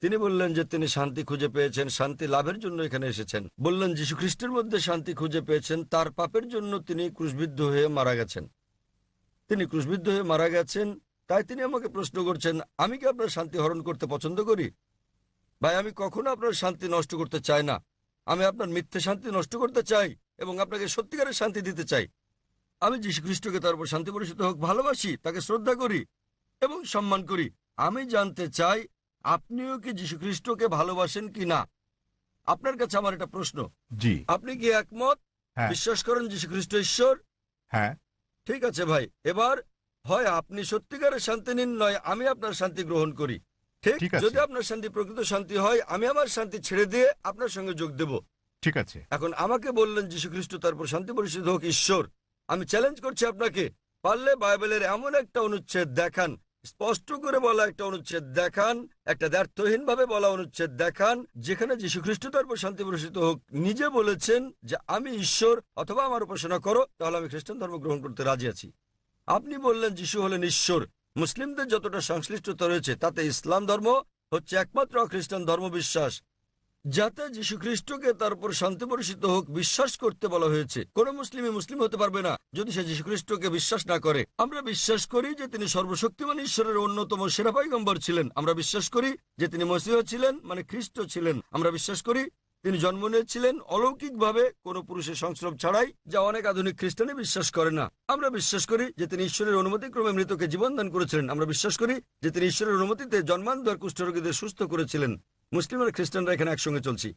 তিনি বললেন যে তিনি শান্তি খুঁজে পেয়েছেন, শান্তি লাভের জন্য এখানে এসেছেন। বললেন যীশু খ্রিস্টের মধ্যে শান্তি খুঁজে পেয়েছেন, তার পাপের জন্য তিনি ক্রুশবিদ্ধ হয়ে মারা গেছেন। তিনি ক্রুশবিদ্ধ হয়ে মারা গেছেন, তাই তিনি আমাকে প্রশ্ন করছেন, আমি কি আপনার শান্তি হরণ করতে পছন্দ করি? ভাই আমি কখনো আপনার শান্তি নষ্ট করতে চাই না। আমি আপনার মিথ্যে শান্তি নষ্ট করতে চাই এবং আপনাকে সত্যিকারের শান্তি দিতে চাই। আমি যীশু খ্রিস্টকে তার উপর শান্তি বর্ষিত হোক ভালোবাসি, তাকে শ্রদ্ধা করি এবং সম্মান করি। আমি জানতে চাই আপনিও কি যীশু খ্রিস্টকে ভালোবাসেন কি না। আপনার কাছে আমার একটা প্রশ্ন, জি। আপনি কি একমত? হ্যাঁ। বিশ্বাস করেন যীশু খ্রিস্ট ঈশ্বর? হ্যাঁ। ঠিক আছে ভাই, এবার হয় আপনি সত্যিকারের শান্তি নিন, নয় আমি আপনার শান্তি গ্রহণ করি। ঠিক ঠিক আছে। যদি আপনার শান্তি প্রকৃত শান্তি হয়, আমি আমার শান্তি ছেড়ে দিয়ে আপনার সঙ্গে যোগ দেব। ঠিক আছে। এখন আমাকে বললেন যীশু খ্রিস্ট তারপর শান্তি পরিষদ হোক ঈশ্বর। আমি চ্যালেঞ্জ করছি আপনাকে, পারলে বাইবেলের এমন একটা অনুচ্ছেদ দেখান, স্পষ্ট করে বলা একটা অনুচ্ছেদ দেখান, একটা দ্ব্যর্থহীন ভাবে বলা অনুচ্ছেদ দেখান, যেখানে যীশু খ্রিস্ট তারপর শান্তি পরিষদ হোক নিজে বলেছেন যে আমি ঈশ্বর, অথবা আমার উপাসনা করো, তাহলে আমি খ্রিস্টান ধর্ম গ্রহণ করতে রাজি আছি। আপনি বললেন যীশু হলেন ঈশ্বর। মুসলিমদের যতটা সংশ্লিষ্টতা রয়েছে তাতে ইসলাম ধর্ম হচ্ছে একমাত্র খ্রিস্টান ধর্ম বিশ্বাস যাতে যীশু খ্রিস্টকে তার উপর শান্তি বর্ষিত হোক বিশ্বাস করতে বলা হয়েছে। কোন মুসলিমই মুসলিম হতে পারবে না যদি সে যীশু খ্রিস্টকে বিশ্বাস না করে। আমরা বিশ্বাস করি যে তিনি সর্বশক্তিমান ঈশ্বরের অন্যতম সেরা পয়গম্বর ছিলেন। আমরা বিশ্বাস করি যে তিনি মসীহ ছিলেন, মানে খ্রিস্ট ছিলেন। আমরা বিশ্বাস করি তিনি জন্ম নিয়েছিলেন অলৌকিকভাবে, কোনো পুরুষের সংস্রব ছাড়াই, যা অনেক আধুনিক খ্রিস্টানই বিশ্বাস করে না। আমরা বিশ্বাস করি যে তিনি ঈশ্বরের অনুমতিক্রমে মৃতকে জীবন দান করেছিলেন। আমরা বিশ্বাস করি যে তিনি ঈশ্বরের অনুমতিতে জন্মান্ধ কুষ্ঠরোগীদের সুস্থ করেছিলেন। মুসলিম আর খ্রিস্টানরা এখানে একসঙ্গে চলছি,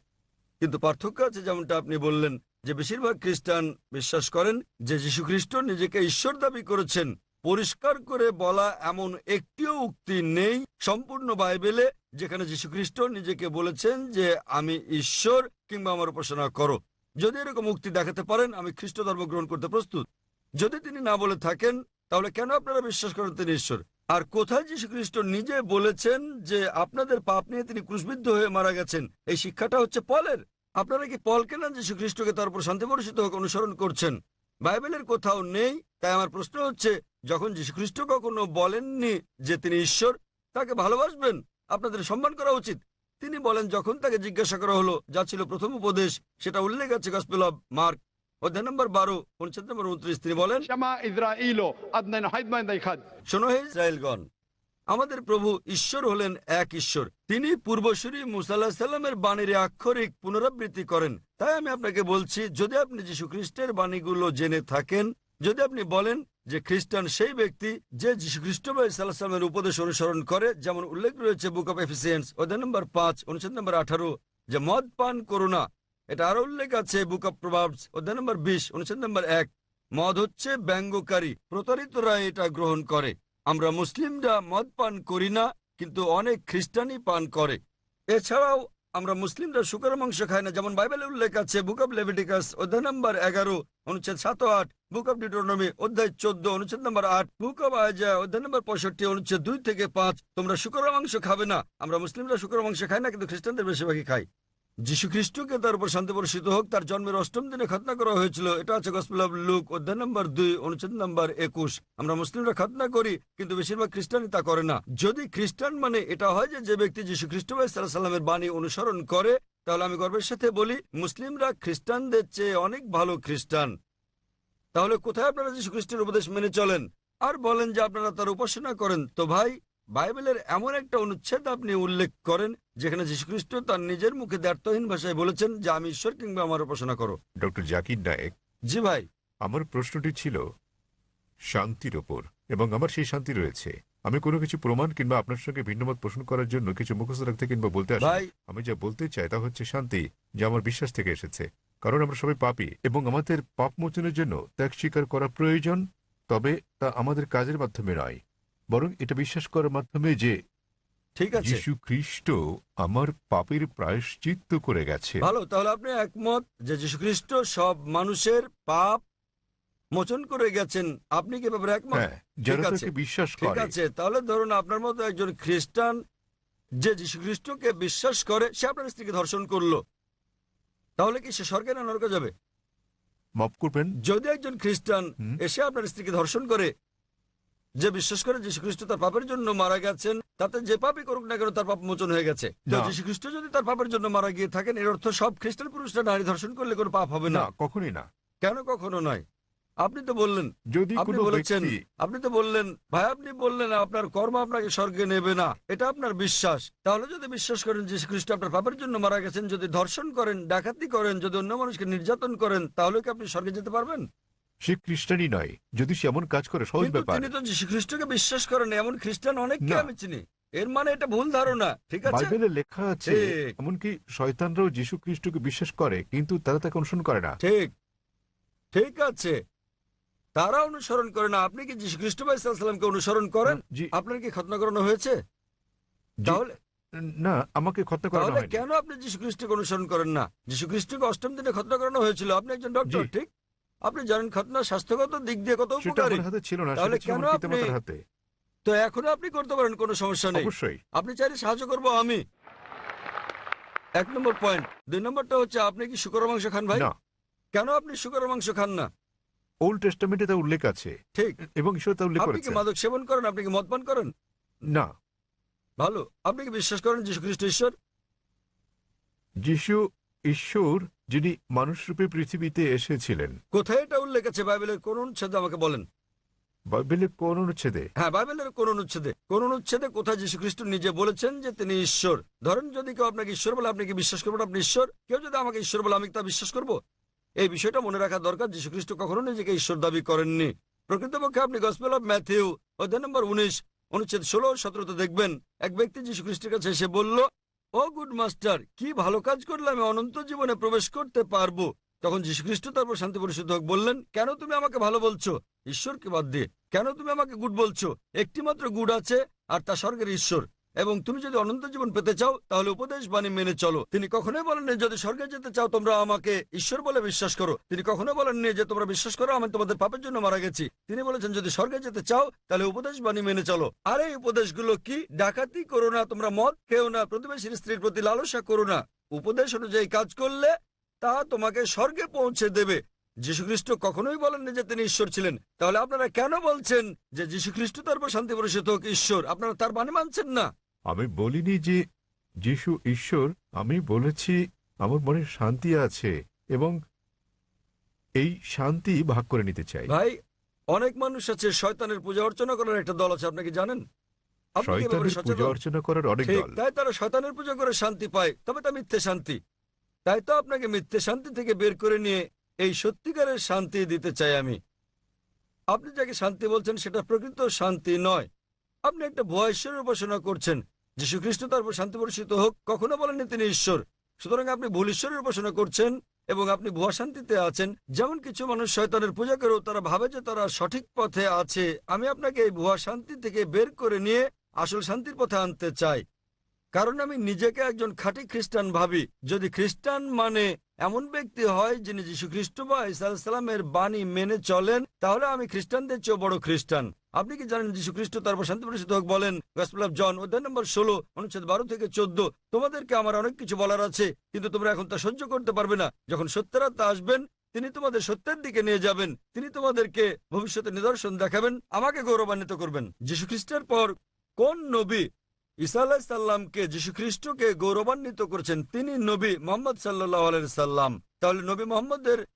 কিন্তু পার্থক্য আছে। যেমনটা আপনি বললেন যে বেশিরভাগ খ্রিস্টান বিশ্বাস করেন যে যীশু খ্রিস্ট নিজেকে ঈশ্বর দাবি করেছেন। পরিষ্কার করে বলা এমন একটিও উক্তি নেই সম্পূর্ণ বাইবেলে যেখানে যীশু খ্রিস্ট নিজেকে বলেছেন যে আমি ঈশ্বর কিংবা আমার উপাসনা করো। যদি এরকম উক্তি দেখাতে পারেন, আমি খ্রিস্ট ধর্ম গ্রহণ করতে প্রস্তুত। যদি তিনি না বলে থাকেন, তাহলে কেন আপনারা বিশ্বাস করেন তিনি ঈশ্বর? আর কোথায় যীশু খ্রিস্ট নিজে বলেছেন যে আপনাদের পাপ নিয়ে তিনি ক্রুশবিদ্ধ হয়ে মারা গেছেন? এই শিক্ষাটা হচ্ছে পলের। আপনারা কি পলকে না যীশু খ্রিস্টকে তার উপর শান্তি বর্ষিত হোক অনুসরণ করছেন? বাইবেলের কোথাও নেই। তাই আমার প্রশ্ন হচ্ছে, যখন যীশুখ্রিস্ট কখনো বলেননি যে তিনি ঈশ্বর, তাকে ভালোবাসবেন, আপনাদের সম্মান করা উচিত। তিনি বলেন যখন তাকে জিজ্ঞাসা করা হলো, যা ছিল প্রথম উপদেশ, সেটা উল্লেখ আছে গসপেল অব মার্ক অধ্যায় নম্বর 12 অনুচ্ছেদ নম্বর 29। তিনি বলেন, شما إسرائيل أدنى نحيد ما يخد শোনো হে ইসরায়েলগণ, আমাদের প্রভু ঈশ্বর হলেন এক ঈশ্বর। তিনি পূর্বসূরি মুসা আলাইহিস সালামের বাণীর আক্ষরিক পুনরাবৃত্তি করেন। তাই আমি আপনাকে বলছি, যদি আপনি যীশু খ্রিস্টের বাণীগুলো জেনে থাকেন, যদি আপনি বলেন যে খ্রিস্টান সেই ব্যক্তি যে যীশু খ্রিস্ট বা ঈসা আলাইহিস সালামের উপদেশ অনুসরণ করে, যেমন উল্লেখ রয়েছে বুক অফ এফিসিয়েন্স অধ্যায় নম্বর 5 অনুচ্ছেদ নম্বর 18, যে মদ পান করো না। এটা আরো উল্লেখ আছে বুক অফ প্রভাবস অধ্যায় নম্বর 20 অনুচ্ছেদ নম্বর 1। মদ হচ্ছে ব্যঙ্গকারী, প্রতারিতরা এটা গ্রহণ করে। আমরা মুসলিমরা মদ পান করি না, কিন্তু অনেক খ্রিস্টানই পান করে। এছাড়াও আমরা মুসলিমরা শুকরের মাংস খাই না, যেমন বাইবেলে উল্লেখ আছে বুক অব লেভিটিকাস অধ্যায় নম্বর 11 অনুচ্ছেদ 7 ও 8, বুক অব ডিউটেরোনমি অধ্যায় 14 অনুচ্ছেদ নম্বর 8, বুক অব আইজায়া অধ্যায় নম্বর 65 অনুচ্ছেদ 2 থেকে 5। তোমরা শুকরের মাংস খাবে না। আমরা মুসলিমরা শুকরের মাংস খাই না, কিন্তু খ্রিস্টানদের বেশিরভাগই খাই। যীশু খ্রিস্টকে তার উপর শান্তি বর্ষিত হোক, তার জন্মের 8ম দিনে খতনা করা হয়েছিল। এটা আছে গসপেল অব লুক অধ্যায় নম্বর 2 অনুচ্ছেদ নম্বর 21। আমরা মুসলিমরা খতনা করি, কিন্তু বেশিরভাগ খ্রিস্টানই তা করে না। যদি খ্রিস্টান মানে এটা হয় যে ব্যক্তি যীশু খ্রিস্ট সাল্লাল্লাহু সাল্লামের বাণী অনুসরণ করে, তাহলে আমি গর্বের সাথে বলি মুসলিমরা খ্রিস্টানদের চেয়ে অনেক ভালো খ্রিস্টান। তাহলে কোথায় আপনারা যীশু খ্রিস্টের উপদেশ মেনে চলেন আর বলেন যে আপনারা তার উপাসনা করেন? তো ভাই, বাইবেলের এমন একটা অনুচ্ছেদ আপনি উল্লেখ করেন যেখানে যীশুখ্রিস্ট তার নিজের মুখে দ্ব্যর্থহীন ভাষায় বলেছেন যে আমি ঈশ্বর, কিংবা আমার উপাসনা করো। ডক্টর জাকির নায়েক, জি ভাই। আমার প্রশ্নটি ছিল শান্তির ওপর, এবং আমার সেই শান্তি রয়েছে। আমি কোনো কিছু প্রমাণ কিংবা আপনার সঙ্গে ভিন্নমত পোষণ করার জন্য কিছু মুখস্থ রাখতে কিংবা বলতে আসি। ভাই, আমি যা বলতে চাই তা হচ্ছে শান্তি, যা আমার বিশ্বাস থেকে এসেছে। কারণ আমরা সবাই পাপী এবং আমাদের পাপ মোচনের জন্য ত্যাগ স্বীকার করা প্রয়োজন। তবে তা আমাদের কাজের মাধ্যমে নয়, বরং এটা বিশ্বাস করার মাধ্যমে যে ঠিক আছে, যীশু খ্রিস্ট আমার পাপের প্রায়শ্চিত্ত করে গেছে। ভালো। তাহলে আপনি একমত যে যীশুখ্রিস্ট সব মানুষের পাপ মোচন করে গেছেন। আপনি কি ব্যাপারে একমত? হ্যাঁ, যারা ঠিক আছে, তাকে বিশ্বাস ঠিক করে। আছে। তাহলে ধরুন আপনার মতো একজন খ্রিস্টান যে যীশুখ্রিস্টকে বিশ্বাস করে, সে আপনার স্ত্রীকে ধর্ষণ করলো, তাহলে কি সে স্বর্গে না নরকে যাবে? মাফ করবেন, যদি একজন খ্রিস্টান এসে আপনার স্ত্রীকে ধর্ষণ করে, যে বিশ্বাস করে যীশুখ্রিস্ট তার পাপের জন্য মারা গেছেন, তাতে যে পাপই করুক না কেন তার পাপ মোচন হয়ে গেছে। তো না। যীশুখ্রিস্ট যদি তার পাপের জন্য মারা গিয়ে থাকেন, এর অর্থ সব খ্রিস্টান পুরুষরা নারী ধর্ষণ করলে কোনো পাপ হবে না? না, কখনই না। কেন কখনো নয়? আপনি তো বললেন, যদি আপনি কোনো বলেছেন, ব্যক্তি আপনি তো বললেন ভাই, আপনি বললেন আপনার কর্ম আপনাকে স্বর্গে নেবে না, এটা আপনার বিশ্বাস। তাহলে যদি বিশ্বাস করেন যীশুখ্রিস্ট আপনার পাপের জন্য মারা গেছেন, যদি ধর্ষণ করেন, ডাকাতি করেন, যদি অন্য মানুষকে নির্যাতন করেন, তাহলে কি আপনি স্বর্গে যেতে পারবেন? সে খ্রিস্টানই নয়, যদি সে এমন কাজ করে, সহজ কিন্তু ব্যাপার। তিনি তো যীশুখ্রিস্টকে বিশ্বাস করেন, এমন খ্রিস্টান অনেককে না। আমি চিনি। এর মানে এটা ভুল ধারণা, ঠিক আছে? বাইবেলে লেখা আছে ঠিক। এমনকি শয়তানরাও যীশু খ্রিস্টকে বিশ্বাস করে, কিন্তু তারা তাকে অনুসরণ করে না। ঠিক, ঠিক আছে, তারা অনুসরণ করে না। আপনি কি যীশুখ্রিস্ট সাল্লামকে অনুসরণ করেন? জি, আপনার কি খতনা করানো হয়েছে? জি। তাহলে না, আমাকে খতনা করানো তাহলে হয়নি। কেন আপনি যীশুখ্রিস্টকে অনুসরণ করেন না? যীশুখ্রিস্টকে 8ম দিনে খতনা করানো হয়েছিল। আপনি একজন ডক্টর, জি। ঠিক? আপনি জানেন খতনা স্বাস্থ্যগত দিক দিয়ে কত সেটা উপকারী। আমার হাতে ছিল না, তাহলে সেটা ছিল কেন আমার আপনি- পিতামাতার হাতে। তো এখনো আপনি করতে পারেন, কোনো সমস্যা নেই। অবশ্যই। আপনি চাইলে সাহায্য করবো আমি। 1 নম্বর পয়েন্ট। 2 নম্বরটা হচ্ছে, আপনি কি শুকরের মাংস খান ভাই? না, কেন আপনি শুকরের মাংস খান না? ওল্ড টেস্টামেন্টে তা উল্লেখ আছে ঠিক। এবং ঈশ্বর তা উল্লেখ আপনি কি করেছে। মাদক সেবন করেন? আপনি কি মদ পান করেন? না, ভালো। আপনি কি বিশ্বাস করেন যীশুখ্রিস্ট ঈশ্বর? যিশু ঈশ্বর, যিনি মানুষরূপে পৃথিবীতে এসেছিলেন। কোথায় এটা উল্লেখ আছে বাইবেলের কোন অনুচ্ছেদে আমাকে বলেন? বাইবেলে কোন অনুচ্ছেদে? হ্যাঁ, বাইবেলের কোন অনুচ্ছেদে কোথায় যীশুখ্রিস্ট নিজে বলেছেন যে তিনি ঈশ্বর? ধরেন যদি কেউ আপনাকে ঈশ্বর বলে, আপনি কি বিশ্বাস করবেন আপনি ঈশ্বর? কেউ যদি আমাকে ঈশ্বর বলে, আমি তা বিশ্বাস করব? এই বিষয়টা মনে রাখা দরকার। যীশুখ্রিস্ট কখনো নিজেকে ঈশ্বর দাবি করেননি। প্রকৃতপক্ষে আপনি গসপেল অব ম্যাথিউ অধ্যায় নম্বর 19 অনুচ্ছেদ 16-17 দেখবেন, এক ব্যক্তি যীশুখ্রিস্টের কাছে এসে বলল, ও গুড মাস্টার, কি ভালো কাজ করলে আমি অনন্ত জীবনে প্রবেশ করতে পারবো? তখন যীশুখ্রিস্ট তারপর শান্তি পরিশুদ্ধ হোক বললেন, কেন তুমি আমাকে ভালো বলছো ঈশ্বরকে বাদ দিয়ে? কেন তুমি আমাকে গুড বলছো? একটি মাত্র গুড আছে, আর তা স্বর্গের ঈশ্বর। এবং তুমি যদি অনন্ত জীবন পেতে চাও, তাহলে উপদেশ বাণী মেনে চলো। তিনি কখনোই বলেননি যদি স্বর্গে যেতে চাও তোমরা আমাকে ঈশ্বর বলে বিশ্বাস করো। তিনি কখনো বলেননি যে তোমরা বিশ্বাস করো আমি তোমাদের পাপের জন্য মারা গেছি। তিনি বলেছেন যদি স্বর্গে যেতে চাও তাহলে উপদেশ বাণী মেনে চলো। আর এই উপদেশগুলো কি? ডাকাতি করো না, তোমরা মদ খেও না, প্রতিবেশীর স্ত্রীর প্রতি লালসা করো না। উপদেশ অনুযায়ী কাজ করলে তা তোমাকে স্বর্গে পৌঁছে দেবে। যীশুখ্রিস্ট কখনোই বলেননি যে তিনি ঈশ্বর ছিলেন। তাহলে আপনারা কেন বলছেন যে যীশুখ্রিস্ট তার উপর শান্তি বর্ষিত হোক ঈশ্বর? আপনারা তার বাণী মানছেন না। আমি বলিনি যে যিশু ঈশ্বর, আমি বলেছি আমার মনে শান্তি আছে এবং এই শান্তি ভাগ করে নিতে চাই। ভাই, অনেক মানুষ আছে শয়তানের পূজা অর্চনা করার একটা দল আছে, আপনি কি জানেন? আপনি কি এ ব্যাপারে শয়তানের পূজা সচেতন? অর্চনা করার অনেক ঠিক, দল। তাই তারা শয়তানের পূজা করে শান্তি পায়, তবে তা মিথ্যে শান্তি। তাই তো আপনাকে মিথ্যে শান্তি থেকে বের করে নিয়ে এই সত্যিকারের শান্তি দিতে চাই আমি। আপনি যাকে শান্তি বলছেন সেটা প্রকৃত শান্তি নয়। আপনি একটা ভুয়া ঈশ্বরের উপাসনা করছেন। যীশুখ্রিস্ট তার উপর শান্তি বর্ষিত হোক কখনো বলেননি তিনি ঈশ্বর। সুতরাং আপনি ভুল ঈশ্বরের উপাসনা করছেন এবং আপনি ভুয়া শান্তিতে আছেন। যেমন কিছু মানুষ শয়তানের পূজা করেও তারা ভাবে যে তারা সঠিক পথে আছে। আমি আপনাকে এই ভুয়া শান্তি থেকে বের করে নিয়ে আসল শান্তির পথে আনতে চাই। কারণ আমি নিজেকে একজন খাঁটি খ্রিস্টান ভাবি। যদি খ্রিস্টান মানে এমন ব্যক্তি হয় যিনি যীশুখ্রিস্ট বা ঈসা আলাইহিস সালামের বাণী মেনে চলেন, তাহলে আমি খ্রিস্টানদের চেয়েও বড় খ্রিস্টান। আপনি কি জানেন যীশুখ্রিস্ট তার উপর শান্তি বর্ষিত হোক বলেন গসপেল অফ জন অধ্যায় নম্বর 16 অনুচ্ছেদ 12 থেকে 14, তোমাদেরকে আমার অনেক কিছু বলার আছে, কিন্তু তোমরা এখন তা সহ্য করতে পারবে না। যখন সত্যের আত্মা আসবেন তিনি তোমাদের সত্যের দিকে নিয়ে যাবেন। তিনি তোমাদেরকে ভবিষ্যতে নিদর্শন দেখাবেন, আমাকে গৌরবান্বিত করবেন। যীশুখ্রিস্টের পর কোন নবী ঈসা আলাইহিস সাল্লামকে যীশুখ্রিস্টকে গৌরবান্বিত করেছেন? তিনি নবী মুহাম্মদ সাল্লাল্লাহু আলাইহি সাল্লাম। তাহলে নবী মুহাম্মদের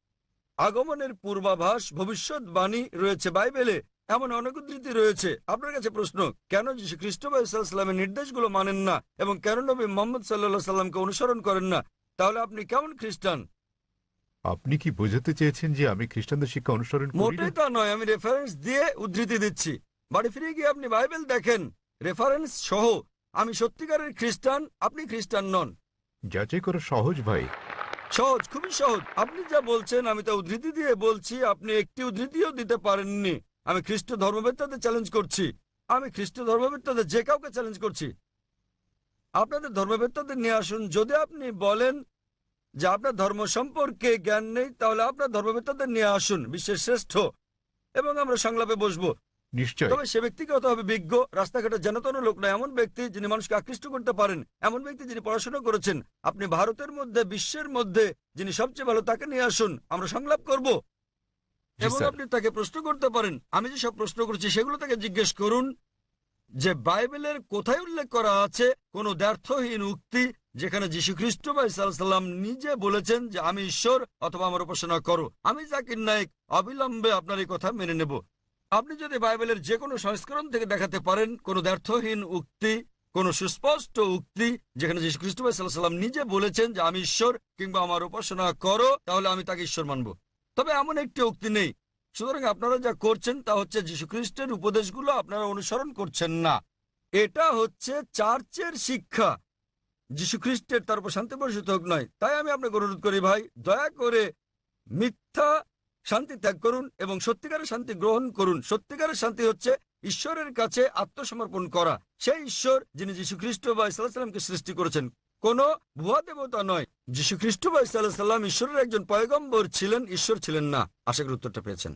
আগমনের পূর্বাভাস, ভবিষ্যৎবাণী রয়েছে বাইবেলে। এমন অনেক উদ্ধৃতি রয়েছে। আপনার কাছে প্রশ্ন, কেন যীশুখ্রিস্ট বা ঈসা আলাইহিস সালামের নির্দেশগুলো মানেন না এবং কেন নবী মুহাম্মদ সাল্লাল্লাহু সাল্লামকে অনুসরণ করেন না? তাহলে আপনি কেমন খ্রিস্টান? আপনি কি বোঝাতে চেয়েছেন যে আমি খ্রিস্টানদের শিক্ষা অনুসরণ করি না? মোটেই তা নয়, আমি রেফারেন্স দিয়ে উদ্ধৃতি দিচ্ছি। বাড়ি ফিরে গিয়ে আপনি বাইবেল দেখেন রেফারেন্স সহ। আমি সত্যিকারের খ্রিস্টান, আপনি খ্রিস্টান নন। যাচাই করা সহজ ভাই। সহজ, খুবই সহজ। আপনি যা বলছেন আমি তা উদ্ধৃতি দিয়ে বলছি, আপনি একটি উদ্ধৃতিও দিতে পারেননি। আমি খ্রিস্ট ধর্মবেত্তাদের চ্যালেঞ্জ করছি। আমি খ্রিস্ট ধর্মবেত্তাদের যে কাউকে চ্যালেঞ্জ করছি। আপনাদের ধর্মবেত্তাদের নিয়ে আসুন। যদি আপনি বলেন যে আপনার ধর্ম সম্পর্কে জ্ঞান নেই, তাহলে আপনার ধর্মবেত্তাদের নিয়ে আসুন, বিশ্বের শ্রেষ্ঠ, এবং আমরা সংলাপে বসবো। নিশ্চয়। তবে সে ব্যক্তিকে হতে হবে বিজ্ঞ, রাস্তাঘাটে জানাতন লোক নয়। এমন ব্যক্তি যিনি মানুষকে আকৃষ্ট করতে পারেন, এমন ব্যক্তি যিনি পড়াশোনা করেছেন। আপনি ভারতের মধ্যে, বিশ্বের মধ্যে যিনি সবচেয়ে ভালো, তাকে নিয়ে আসুন, আমরা সংলাপ করব। জি, এবং স্যার। আপনি তাকে প্রশ্ন করতে পারেন। আমি যে সব প্রশ্ন করছি সেগুলো তাকে জিজ্ঞেস করুন যে বাইবেলের কোথায় উল্লেখ করা আছে কোনো দ্ব্যর্থহীন উক্তি যেখানে যীশুখ্রিস্ট বা ঈসা আলাইহিস সালাম নিজে বলেছেন যে আমি ঈশ্বর অথবা আমার উপাসনা করো। আমি জাকির নায়েক অবিলম্বে আপনার এই কথা মেনে নেব। আপনি যদি বাইবেলের যে কোনো সংস্করণ থেকে দেখাতে পারেন কোনো দ্ব্যর্থহীন উক্তি, কোনো সুস্পষ্ট উক্তি যেখানে যীশুখ্রিস্ট বা ঈসা আলাইহিস সালাম নিজে বলেছেন যে আমি ঈশ্বর কিংবা আমার উপাসনা করো, তাহলে আমি তাকে ঈশ্বর মানব। তবে এমন একটি উক্তি নেই। সুতরাং আপনারা যা করছেন তা হচ্ছে যীশুখ্রিস্টের উপদেশগুলো আপনারা অনুসরণ করছেন না। এটা হচ্ছে চার্চের শিক্ষা। যীশুখ্রিস্টের তার উপর শান্তি বর্ষিত হোক নয়। তাই আমি আপনাকে অনুরোধ করি ভাই, দয়া করে মিথ্যা শান্তি ত্যাগ করুন এবং সত্যিকারের শান্তি গ্রহণ করুন। সত্যিকারের শান্তি হচ্ছে ঈশ্বরের কাছে আত্মসমর্পণ করা। সেই ঈশ্বর যিনি যীশুখ্রিস্ট বা ঈসা আলাইহিস সালামকে সৃষ্টি করেছেন, কোনো ভুয়া দেবতা নয়। যীশুখ্রিস্ট বা ঈসা আলাইহিস সালাম ঈশ্বরের একজন পয়গম্বর ছিলেন, ঈশ্বর ছিলেন না। আশা করি উত্তরটা পেয়েছেন।